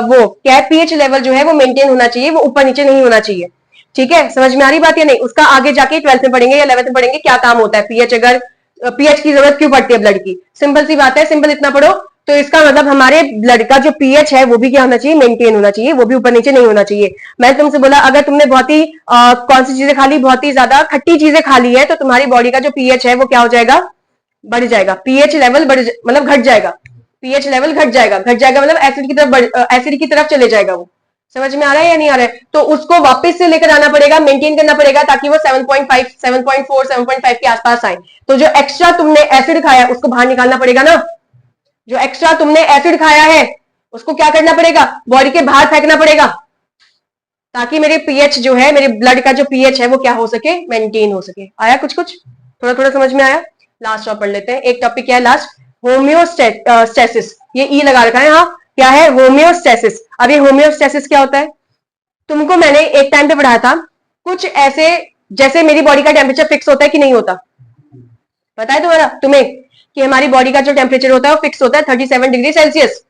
वो क्या पीएच लेवल जो है वो मेंटेन होना चाहिए, वो ऊपर नीचे नहीं होना चाहिए। ठीक है, समझ में आ रही बात या नहीं? उसका आगे जाके 12th में पढ़ेंगे या 11th में पढ़ेंगे क्या काम होता है पीएच, अगर पीएच की जरूरत क्यों पड़ती है ब्लड की। सिंपल सी बात है, सिंपल इतना पढ़ो। तो इसका मतलब हमारे ब्लड का जो पीएच है वो भी क्या होना चाहिए, मेंटेन होना चाहिए, वो भी ऊपर नीचे नहीं होना चाहिए। मैं तुमसे बोला अगर तुमने बहुत ही कौन सी चीजें खा ली, बहुत ही ज्यादा खट्टी चीजें खा ली है तो तुम्हारी बॉडी का जो पीएच है वो क्या हो जाएगा, बढ़ जाएगा, पीएच लेवल बढ़ मतलब घट जाएगा, पीएच लेवल घट जाएगा, घट जाएगा मतलब एसिड की तरफ, एसिड की तरफ चले जाएगा वो। समझ में आ रहा है या नहीं आ रहा है? तो उसको वापस से लेकर आना पड़ेगा, मेंटेन करना पड़ेगा ताकि वो 7.5, 7.4, 7.5 के आसपास आए। तो जो एक्स्ट्रा तुमने एसिड खाया उसको बाहर निकालना पड़ेगा ना, जो एक्स्ट्रा तुमने एसिड खाया है उसको क्या करना पड़ेगा, बॉडी के बाहर फेंकना पड़ेगा, ताकि मेरे पीएच जो है, मेरे ब्लड का जो पीएच है वो क्या हो सके, मेंटेन हो सके। आया कुछ कुछ, थोड़ा थोड़ा समझ में आया? लास्ट और पढ़ लेते हैं, एक टॉपिक क्या है लास्ट, होम्योस्टेसिस। ये ई लगा रखा है, हाँ क्या है, होम्योस्टेसिस। अब ये होम्योस्टेसिस क्या होता है, तुमको मैंने एक टाइम पे पढ़ाया था, कुछ ऐसे जैसे मेरी बॉडी का टेम्परेचर फिक्स होता है कि नहीं होता, पता है तुम्हारा तुम्हें कि हमारी बॉडी का जो टेम्परेचर होता है वो फिक्स होता है 37 डिग्री सेल्सियस।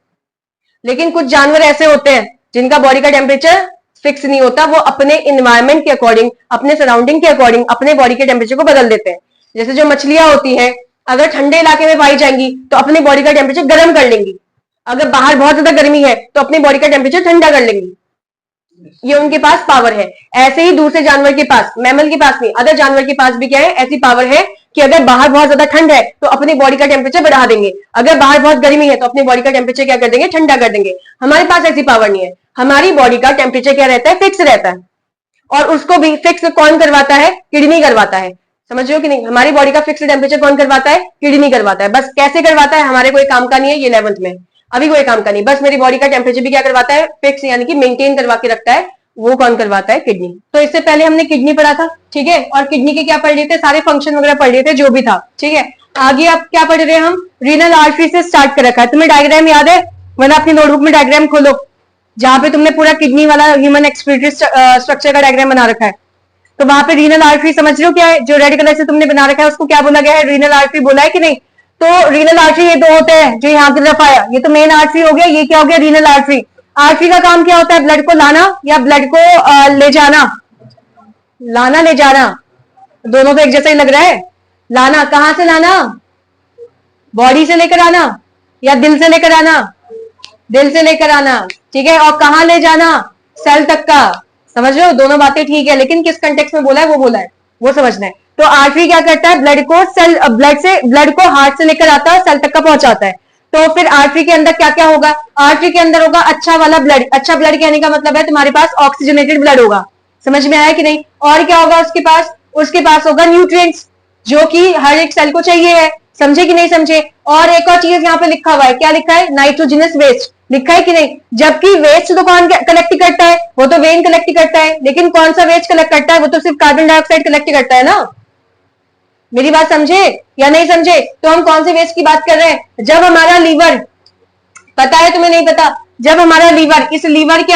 लेकिन कुछ जानवर ऐसे होते हैं जिनका बॉडी का टेम्परेचर फिक्स नहीं होता, वो अपने इन्वायरमेंट के अकॉर्डिंग, अपने सराउंडिंग के अकॉर्डिंग अपने बॉडी के टेम्परेचर को बदल देते हैं। जैसे जो मछलियां होती हैं अगर ठंडे इलाके में पाई जाएंगी तो अपनी बॉडी का टेम्परेचर गर्म कर लेंगी, अगर बाहर बहुत ज्यादा गर्मी है तो अपनी बॉडी का टेम्परेचर ठंडा कर लेंगी, ये उनके पास पावर है। ऐसे ही दूसरे जानवर के पास, मैमल के पास नहीं, अदर जानवर के पास भी क्या है, ऐसी पावर है कि अगर बाहर बहुत ज्यादा ठंड है तो अपनी बॉडी का टेम्परेचर बढ़ा देंगे, अगर बाहर बहुत गर्मी है तो अपनी बॉडी का टेम्परेचर क्या कर देंगे, ठंडा कर देंगे। हमारे पास ऐसी पावर नहीं है, हमारी बॉडी का टेम्परेचर क्या रहता है, फिक्स रहता है। और उसको भी फिक्स कौन करवाता है, किडनी करवाता है। समझ रहे हो कि नहीं, हमारी बॉडी का फिक्स टेम्परेचर कौन करवाता है, किडनी करवाता है। बस कैसे करवाता है, हमारे कोई काम का नहीं है, ये 11th में अभी कोई काम का नहीं, बस मेरी बॉडी का टेम्परेचर भी क्या करवाता है, फिक्स यानी कि मेंटेन करवा के रखता है, वो कौन करवाता है, किडनी। तो इससे पहले हमने किडनी पढ़ा था, ठीक है, और किडनी के क्या पढ़ लिए थे, सारे फंक्शन वगैरह पढ़ लिए थे जो भी था, ठीक है। आगे आप क्या पढ़ रहे हैं, हम रीनल आर्टरी से स्टार्ट कर रखा है। तुम्हें डायग्राम याद है, वरना अपनी नोटबुक में डायग्राम खोलो जहां पे तुमने पूरा किडनी वाला ह्यूमन एक्सक्रीटरी स्ट्रक्चर का डायग्राम बना रखा है। तो वहां पे रीनल आर्टरी समझ रहे हो क्या है, जो रेड कलर से तुमने बना रखा है उसको क्या बोला गया है, रीनल आर्टरी बोला है कि नहीं। तो रीनल आर्टरी ये दो होते हैं जो यहाँ की तरफ आया, ये तो मेन आर्टरी हो गया, ये क्या हो गया, रीनल आर्टरी। आर्टरी का काम क्या होता है, ब्लड को लाना या ब्लड को ले जाना, लाना ले जाना, दोनों तो एक जैसा ही लग रहा है। लाना कहां से लाना, बॉडी से लेकर आना या दिल से लेकर आना, दिल से लेकर आना, ठीक है। और कहां ले जाना, सेल तक का। समझ रहे हो, दोनों बातें ठीक है, लेकिन किस कंटेक्स्ट में बोला है वो बोला है, वो समझना है। तो आर्टरी क्या करता है, ब्लड को सेल, ब्लड को हार्ट से लेकर आता है, सेल तक का पहुंचाता है। तो फिर आर्टरी के अंदर क्या क्या होगा, आर्टरी के अंदर होगा अच्छा वाला ब्लड। अच्छा ब्लड कहने का मतलब है तुम्हारे पास ऑक्सीजनेटेड ब्लड होगा, समझ में आया कि नहीं। और क्या होगा उसके पास होगा न्यूट्रिएंट्स जो कि हर एक सेल को चाहिए है, समझे कि नहीं समझे। और एक और चीज यहाँ पे लिखा हुआ है, क्या लिखा है, नाइट्रोजनस वेस्ट लिखा है कि नहीं। जबकि वेस्ट तो कौन कलेक्ट करता है, वो तो वेन कलेक्ट करता है, लेकिन कौन सा वेस्ट कलेक्ट करता है, वो तो सिर्फ कार्बन डाइऑक्साइड कलेक्ट करता है ना। मेरी बात समझे या नहीं समझे। तो हम कौन से वेस्ट की बात कर रहे हैं, जब हमारा लीवर, पता है तुम्हें नहीं पता, जब हमारा लीवर, इस लीवर के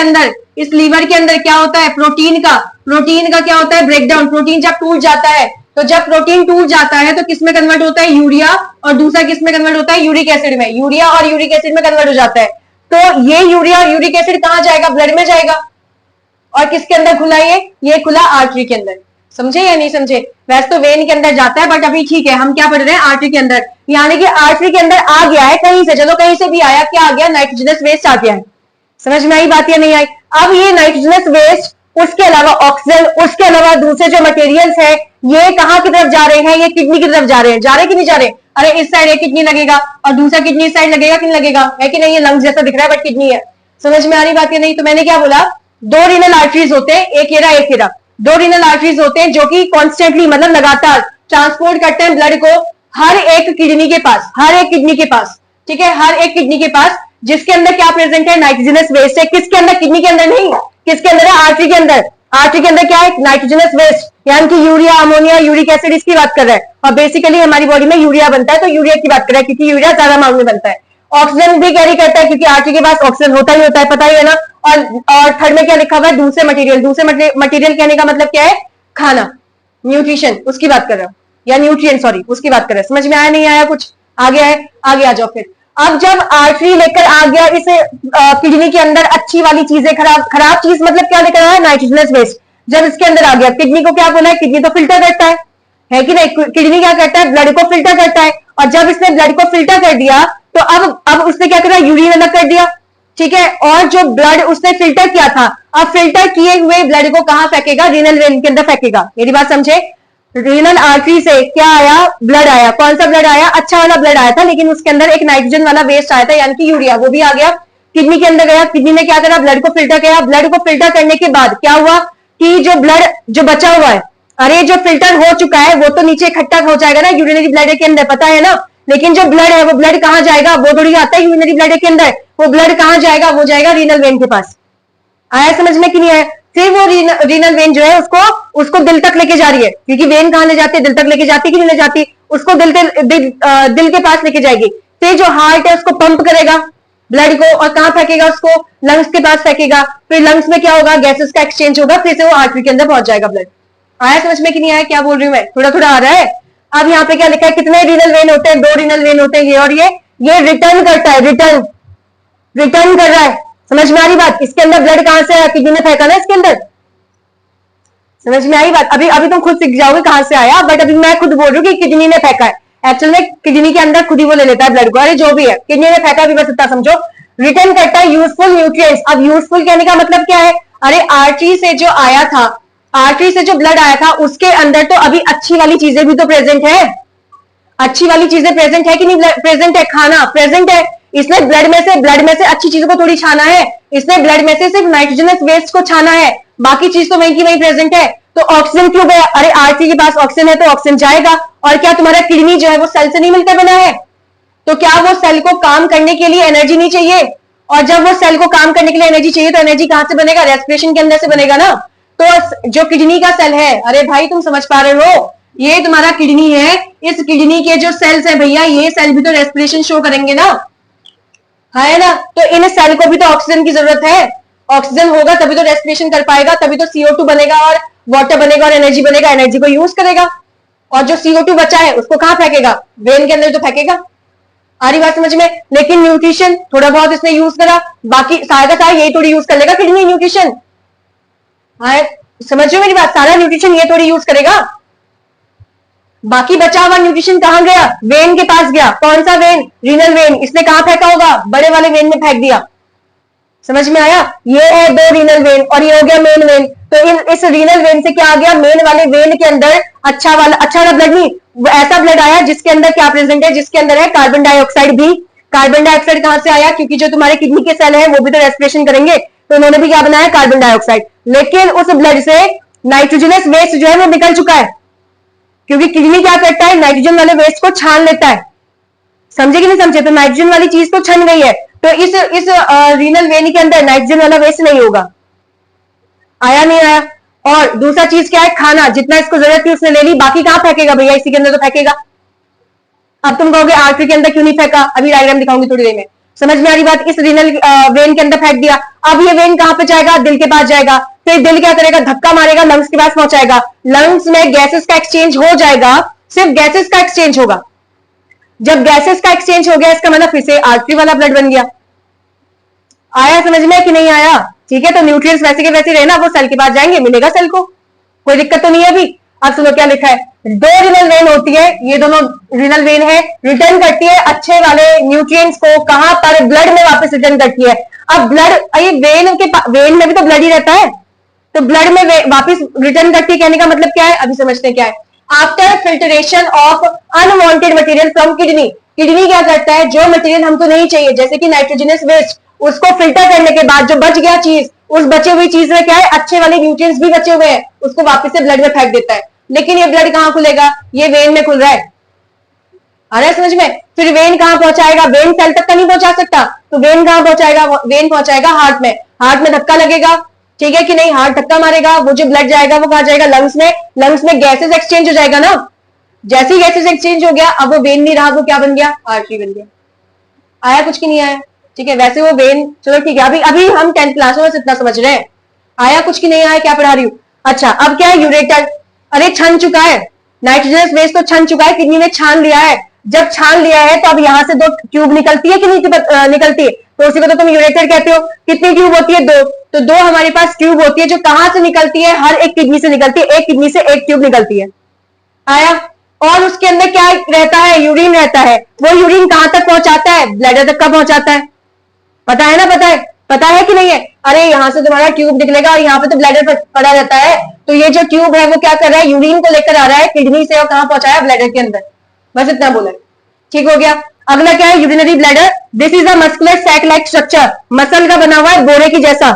अंदर क्या होता है, प्रोटीन का क्या होता है, ब्रेकडाउन। प्रोटीन जब टूट जाता है, तो जब प्रोटीन टूट जाता है तो किसमें कन्वर्ट होता है, यूरिया, और दूसरा किसमें कन्वर्ट होता है, यूरिक एसिड में। यूरिया और यूरिक एसिड में कन्वर्ट हो जाता है। तो ये यूरिया और यूरिक एसिड कहां जाएगा, ब्लड में जाएगा। और किसके अंदर खुला, ये खुला आर्टरी के अंदर। समझे या नहीं समझे। वैसे तो वेन के अंदर जाता है, बट अभी ठीक है, हम क्या पढ़ रहे हैं, आर्टरी के अंदर। यानी कि आर्टरी के अंदर आ गया है कहीं से, चलो कहीं से भी आया, क्या आ गया, नाइट्रोजनस वेस्ट आ गया है। समझ में आई बात या नहीं आई। अब ये नाइट्रोजनस वेस्ट, उसके अलावा ऑक्सीजन, उसके अलावा दूसरे जो मटेरियल्स है, ये कहाँ की तरफ जा रहे हैं, ये किडनी की तरफ जा रहे हैं, जा रहे कि नहीं जा रहे। अरे इस साइड एक किडनी लगेगा और दूसरा किडनी इस साइड लगेगा कि नहीं लगेगा, है कि नहीं। ये लंग्स जैसा दिख रहा है बट किडनी है। समझ में आ रही बात या नहीं। तो मैंने क्या बोला, दो रीनल आर्टरीज होते हैं, एक हेरा, दो रीनल आर्टरीज होते हैं जो कि कॉन्स्टेंटली, मतलब लगातार ट्रांसपोर्ट करते हैं ब्लड को हर एक किडनी के पास, ठीक है, हर एक किडनी के पास, जिसके अंदर क्या प्रेजेंट है, नाइट्रोजनस वेस्ट है। किसके अंदर, किडनी के अंदर नहीं, किसके अंदर है, आर्टरी के अंदर। आर्टरी के अंदर क्या है, नाइट्रोजनस वेस्ट, यानी कि यूरिया, अमोनिया, यूरिक एसिड, इसकी बात कर रहा है। और बेसिकली हमारी बॉडी में यूरिया बनता है, तो यूरिया की बात कर रहा है, क्योंकि यूरिया ज्यादा अमाउंट में बनता है। ऑक्सीजन भी कैरी करता है, क्योंकि आर्टरी के पास ऑक्सीजन होता ही होता है, पता ही है ना। और थर्ड में क्या लिखा हुआ है, दूसरे मटेरियल कहने का मतलब क्या है, खाना, न्यूट्रिशन, उसकी बात कर रहा हूं, या न्यूट्रिएंट, सॉरी, उसकी बात कर रहा है। समझ में आया नहीं आया कुछ, आ गया है, आगे आ जाओ फिर। अब जब आर्टरी लेकर आ गया इस किडनी के अंदर अच्छी वाली चीजें, खराब चीज मतलब क्या लेकर आया, नाइट्रोजनस वेस्ट। जब इसके अंदर आ गया, किडनी को क्या बोला है, किडनी तो फिल्टर करता है कि नहीं, किडनी क्या करता है, ब्लड को फिल्टर करता है। और जब इसने ब्लड को फिल्टर कर दिया तो अब उसने क्या करा, यूरिन अलग कर दिया, ठीक है। और जो ब्लड उसने फिल्टर किया था, अब फिल्टर किए हुए ब्लड को कहां फेंकेगा, रीनल वेन के अंदर फेंकेगा। मेरी बात समझे, रीनल आर्टरी से क्या आया, ब्लड आया। कौन सा ब्लड आया, अच्छा वाला ब्लड आया था, लेकिन उसके अंदर एक नाइट्रोजन वाला वेस्ट आया था, यानी कि यूरिया, वो भी आ गया किडनी के अंदर गया। किडनी ने क्या करा, ब्लड को फिल्टर किया। ब्लड को फिल्टर करने के बाद क्या हुआ कि जो ब्लड जो बचा हुआ है, अरे जो फिल्टर हो चुका है वो तो नीचे इकट्ठा हो जाएगा ना यूरिनरी ब्लड के अंदर, पता है ना। लेकिन जो ब्लड है वो ब्लड कहां जाएगा, वो थोड़ी आता है यूरिनरी ब्लड के अंदर, वो ब्लड कहां जाएगा, वो जाएगा रीनल वेन के पास। आया समझ में कि नहीं आया। फिर वो रीनल वेन जो है उसको दिल तक लेके जा रही है, क्योंकि वेन कहां ले जाती है, दिल तक लेके जाती है कि नहीं ले जाती, उसको दिल के पास लेके जाएगी। फिर जो हार्ट है उसको पंप करेगा ब्लड को, और कहां फेंकेगा उसको, लंग्स के पास फेंकेगा। फिर लंग्स में क्या होगा, गैसेस का एक्सचेंज होगा, फिर से वो आर्टरी के अंदर पहुंच जाएगा ब्लड। आया समझ में कि नहीं आया, क्या बोल रही हूं मैं, थोड़ा थोड़ा आ रहा है। अब यहाँ पे क्या लिखा है, कितने रीनल वेन होते हैं, 2 रीनल वेन होते हैं, ये और ये रिटर्न करता है, रिटर्न कर रहा है। समझ में आ रही बात, इसके अंदर ब्लड कहां से आया, किडनी ने फेंका ना इसके अंदर, समझ में आई बात। अभी तुम खुद सीख जाओगे कहां से आया, बट अभी मैं खुद बोल रही हूँ कि किडनी ने फेंका है। एक्चुअल में किडनी के अंदर खुद ही वो ले लेता है ब्लड को, अरे जो भी है, किडनी ने फेंका भी, बस इतना समझो। रिटर्न करता है यूजफुल न्यूट्रिएंट्स। अब यूजफुल कहने का मतलब क्या है, अरे आर्टरी से जो आया था, आर्टरी से जो ब्लड आया था उसके अंदर तो अभी अच्छी वाली चीजें भी तो प्रेजेंट है, अच्छी वाली चीजें प्रेजेंट है कि नहीं प्रेजेंट है, खाना प्रेजेंट है। इसने ब्लड में से अच्छी चीजों को थोड़ी छाना है, इसने ब्लड में से सिर्फ नाइट्रोजनस वेस्ट को छाना है, बाकी चीज तो वहीं की वहीं प्रेजेंट है। तो ऑक्सीजन क्यों गया, अरे आर्टरी के पास ऑक्सीजन है तो ऑक्सीजन जाएगा। और क्या तुम्हारा किडनी जो है वो सेल से नहीं मिलकर बना है, तो क्या वो सेल को काम करने के लिए एनर्जी नहीं चाहिए, और जब वो सेल को काम करने के लिए एनर्जी चाहिए तो एनर्जी कहां से बनेगा, रेस्पिरेशन के अंदर से बनेगा ना। तो जो किडनी का सेल है, अरे भाई तुम समझ पा रहे हो, ये तुम्हारा किडनी है, इस किडनी के जो सेल्स है भैया, ये सेल भी तो रेस्पिरेशन शो करेंगे ना, है ना। तो इन सेल को भी तो ऑक्सीजन की जरूरत है, ऑक्सीजन होगा तभी तो रेस्पिरेशन कर पाएगा, तभी तो CO2 बनेगा और वाटर बनेगा और एनर्जी बनेगा, एनर्जी को यूज करेगा। और जो CO2 बचा है उसको कहां फेंकेगा, वेन के अंदर तो फेंकेगा। आ रही बात समझ में। लेकिन न्यूट्रिशन थोड़ा बहुत इसने यूज करा, बाकी सारा का सारा यही थोड़ी यूज कर लेगा किडनी न्यूट्रिशन। समझ रहे हो मेरी बात, सारा न्यूट्रिशन ये थोड़ी यूज करेगा, बाकी बचा हुआ न्यूट्रिशन कहां गया, वेन के पास गया। कौन सा वेन, रीनल वेन, इसने कहां फेंका होगा, बड़े वाले वेन में फेंक दिया। समझ में आया, ये है 2 रीनल वेन और ये हो गया मेन वेन। तो इस रीनल वेन से क्या आ गया, मेन वाले वेन के अंदर अच्छा वाला ब्लड नहीं, ऐसा ब्लड आया जिसके अंदर क्या प्रेजेंट है, जिसके अंदर है कार्बन डाइऑक्साइड भी। कार्बन डाइऑक्साइड कहां से आया, क्योंकि जो तुम्हारे किडनी के सेल है वो भी तो रेस्पिरेशन करेंगे, तो उन्होंने भी क्या बनाया, कार्बन डाइऑक्साइड। लेकिन उस ब्लड से नाइट्रोजनस वेस्ट जो है वो निकल चुका है, क्योंकि किडनी क्या करता है, नाइट्रोजन वाले वेस्ट को छान लेता है। समझे कि नहीं समझे, तो नाइट्रोजन वाली चीज तो छन गई है, तो इस रीनल वेन के अंदर नाइट्रोजन वाला वेस्ट नहीं होगा। आया नहीं आया। और दूसरा चीज क्या है, खाना, जितना इसको जरूरत थी उसने ले ली, बाकी कहां फेंकेगा भैया, इसी के अंदर तो फेंकेगा। अब तुम कहोगे आर्टरी के अंदर क्यों नहीं फेंका, अभी डायग्राम दिखाऊंगी थोड़ी देर में, समझ में आ रही बात। इस रीनल वेन के अंदर फेंक दिया, अब ये वेन कहां पे जाएगा, दिल के पास जाएगा। फिर दिल क्या करेगा, धक्का मारेगा, लंग्स के पास पहुंचाएगा, लंग्स में गैसेस का एक्सचेंज हो जाएगा, सिर्फ गैसेस का एक्सचेंज होगा। जब गैसेस का एक्सचेंज हो गया, इसका मतलब फिर से आर्टरी वाला ब्लड बन गया। आया समझ में कि नहीं आया, ठीक है। तो न्यूट्रिएंट्स वैसे के वैसे रहे ना, वो सेल के पास जाएंगे, मिलेगा सेल को, कोई दिक्कत तो नहीं है अभी। अब सुनो क्या लिखा है, 2 रीनल वेन होती है, ये दोनों रीनल वेन है, रिटर्न करती है अच्छे वाले न्यूट्रिएंट्स को कहां पर, ब्लड में वापस रिटर्न करती है। अब ब्लड, ये वेन में भी तो ब्लड ही रहता है, तो ब्लड में वापस रिटर्न करती है, कहने का मतलब क्या है, अभी समझते हैं क्या है। After filtration of unwanted material from kidney, kidney क्या करता है, जो मटेरियल हमको नहीं चाहिए जैसे कि नाइट्रोजनस वेस्ट, उसको फिल्टर करने के बाद जो बच गया चीज, उस बचे हुई चीज में क्या है, अच्छे वाले न्यूट्रिएंट्स भी बचे हुए हैं, उसको वापस से ब्लड में फेंक देता है। लेकिन ये ब्लड कहां खुलेगा, ये वेन में खुल रहा है, आ रहा है समझ में। फिर वेन कहां पहुंचाएगा, वेन सेल तक का नहीं पहुंचा सकता, तो वेन कहां पहुंचाएगा, वेन पहुंचाएगा हार्ट में, हार्ट में धक्का लगेगा, ठीक है कि नहीं, हार्ट धक्का मारेगा, वो जो ब्लड जाएगा वो कहां जाएगा, लंग्स में, लंग्स में गैसेस एक्सचेंज हो जाएगा ना, जैसे ही गैसेस एक्सचेंज हो गया, अब वो वेन नहीं रहा, वो क्या बन गया, आर्टरी बन गया। आया कुछ की नहीं आया, ठीक है। वैसे वो वेन, चलो ठीक है, अभी हम 10th क्लास में इतना समझ रहे हैं, आया कुछ की नहीं आया, क्या पढ़ा रही हूँ। अच्छा अब क्या है, यूरेटर, अरे छन चुका है, नाइट्रोजनस वेस्ट तो छन चुका है, किडनी ने छान लिया है, जब छान लिया है तो अब यहाँ से 2 ट्यूब निकलती है कि नहीं निकलती है, तो उसी को तो तुम यूरेटर कहते हो। कितनी ट्यूब होती है? 2। तो 2 हमारे पास ट्यूब होती है जो कहां से निकलती है? हर एक किडनी से निकलती है, एक किडनी से एक ट्यूब निकलती है। आया? और उसके अंदर क्या रहता है? यूरिन रहता है। वो यूरिन कहां तक पहुंचाता है? ब्लैडर तक का पहुंचाता है। पता है ना? पता है कि नहीं है? अरे यहां से तुम्हारा ट्यूब निकलेगा और यहाँ पे तो ब्लैडर पड़ा रहता है, तो ये जो ट्यूब है वो क्या कर रहा है? यूरिन को लेकर आ रहा है किडनी से और कहां पहुंचाया? ब्लैडर के अंदर। बस इतना बोला, ठीक हो गया। अगला क्या है? Urinary bladder. This is a muscular sac like structure. Muscle का बना हुआ है बोरे की जैसा,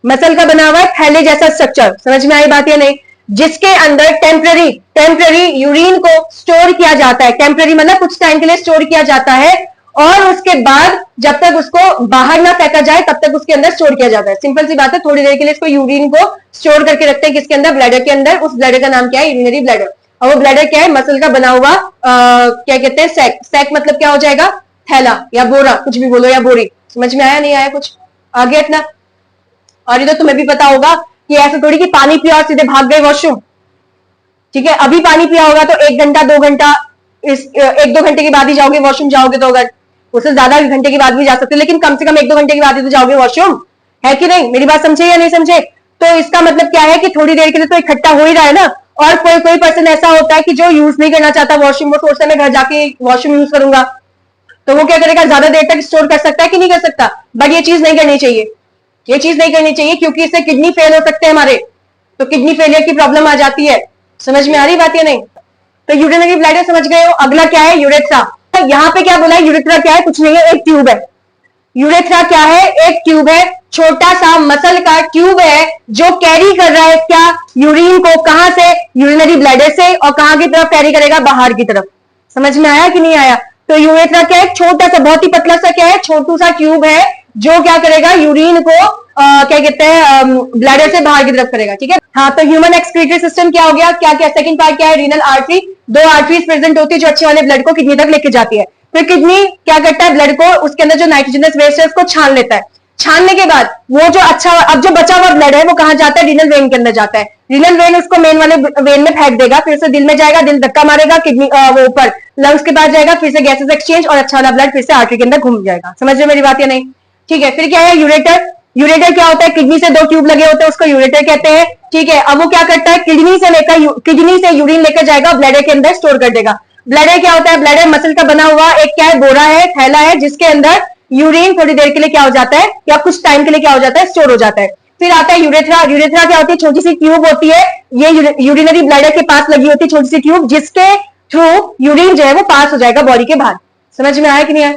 मसल का बना हुआ है थैले जैसा स्ट्रक्चर। समझ में आई बात या नहीं? जिसके अंदर टेम्पररी यूरिन को स्टोर किया जाता है। टेम्पररी मतलब कुछ टाइम के लिए स्टोर किया जाता है, और उसके बाद जब तक उसको बाहर ना फेंका जाए तब तक उसके अंदर स्टोर किया जाता है। सिंपल सी बात है, थोड़ी देर के लिए इसको यूरिन को स्टोर करके रखते हैं किसके अंदर? ब्लैडर के अंदर। उस ब्लैडर का नाम क्या है? Urinary bladder. और वो ब्लैडर क्या है? मसल का बना हुआ क्या कहते हैं? सैक। सैक मतलब क्या हो जाएगा? थैला या बोरा, कुछ भी बोलो, या बोरी। समझ में आया नहीं आया कुछ? आगे हटना। और ये तो तुम्हें भी पता होगा कि ऐसा थोड़ी कि पानी पिया और सीधे भाग गए वॉशरूम। ठीक है, अभी पानी पिया होगा तो 1 घंटा 2 घंटा, इस 1-2 घंटे के बाद ही जाओगे वॉशरूम। जाओगे तो अगर उससे ज्यादा घंटे के बाद भी जा सकते, लेकिन कम से कम 1-2 घंटे के बाद ही तो जाओगे वॉशरूम, है कि नहीं? मेरी बात समझे या नहीं समझे? तो इसका मतलब क्या है कि थोड़ी देर के लिए तो इकट्ठा हो ही रहा है ना। और कोई पर्सन ऐसा होता है कि जो यूज नहीं करना चाहता वॉशरूम, वो सोचता है मैं घर जाके वॉशरूम यूज करूंगा, तो वो क्या करेगा? ज्यादा देर तक स्टोर कर सकता है कि नहीं कर सकता? बट ये चीज नहीं करनी चाहिए, ये चीज नहीं करनी चाहिए, क्योंकि इससे किडनी फेल हो सकते हैं हमारे, तो किडनी फेलियर की प्रॉब्लम आ जाती है। समझ में आ रही बात या नहीं? तो यूरिनरी ब्लैडर समझ गए हो। अगला क्या है? यूरेथ्रा। तो यहाँ पे क्या बोला है? यूरेथ्रा क्या है? कुछ नहीं है, एक ट्यूब है। यूरेथ्रा क्या है? एक ट्यूब है, छोटा सा मसल का ट्यूब है जो कैरी कर रहा है क्या? यूरिन को। कहां से? यूरिनरी ब्लैडर से। और कहां की तरफ कैरी करेगा? बाहर की तरफ। समझ में आया कि नहीं आया? तो यूरेथ्रा क्या है? छोटा सा, बहुत ही पतला सा क्या है? छोटू सा ट्यूब है जो क्या करेगा? यूरिन को क्या कहते हैं? ब्लैडर से बाहर की तरफ करेगा। ठीक है, हाँ। तो ह्यूमन एक्सक्रीटरी सिस्टम क्या हो गया? क्या क्या? सेकंड पार्ट क्या है? Renal artery. 2 आर्टरीज प्रेजेंट होती है जो अच्छे वाले ब्लड को किडनी तक लेके जाती है। फिर किडनी क्या करता है? ब्लड को, उसके अंदर जो नाइट्रोजनस वेस्ट है उसको छान लेता है। छानने के बाद वो जो अच्छा, अब जो बचा हुआ ब्लड है वो कहां जाता है? रीनल वेन के अंदर जाता है। रीनल वेन उसको मेन वाले वेन में फेंक देगा, फिर से दिल में जाएगा, दिल धक्का मारेगा, किडनी वो ऊपर लंग्स के पास जाएगा, फिर से गैसेस एक्सचेंज, और अच्छा वाला ब्लड फिर से आर्टरी के अंदर घूम जाएगा। समझ रहे मेरी बात या नहीं? ठीक है। फिर क्या है? यूरेटर। यूरेटर क्या होता है? किडनी से 2 ट्यूब लगे होते हैं, उसको यूरेटर कहते हैं। ठीक है, अब वो क्या करता है? किडनी से यूरिन लेकर जाएगा, ब्लैडर के अंदर स्टोर कर देगा। ब्लैडर क्या होता है? ब्लैडर मसल का बना हुआ एक क्या है? बोरा है, थैला है, जिसके अंदर यूरिन थोड़ी देर के लिए क्या हो जाता है, या कुछ टाइम के लिए क्या हो जाता है? स्टोर हो जाता है। फिर आता है यूरेथ्रा। यूरेथ्रा क्या होती है? छोटी सी ट्यूब होती है, ये यूरिनरी ब्लैडर के पास लगी होती है छोटी सी ट्यूब, जिसके थ्रू यूरिन जो है वो पास हो जाएगा बॉडी के बाहर। समझ में आया कि नहीं आया?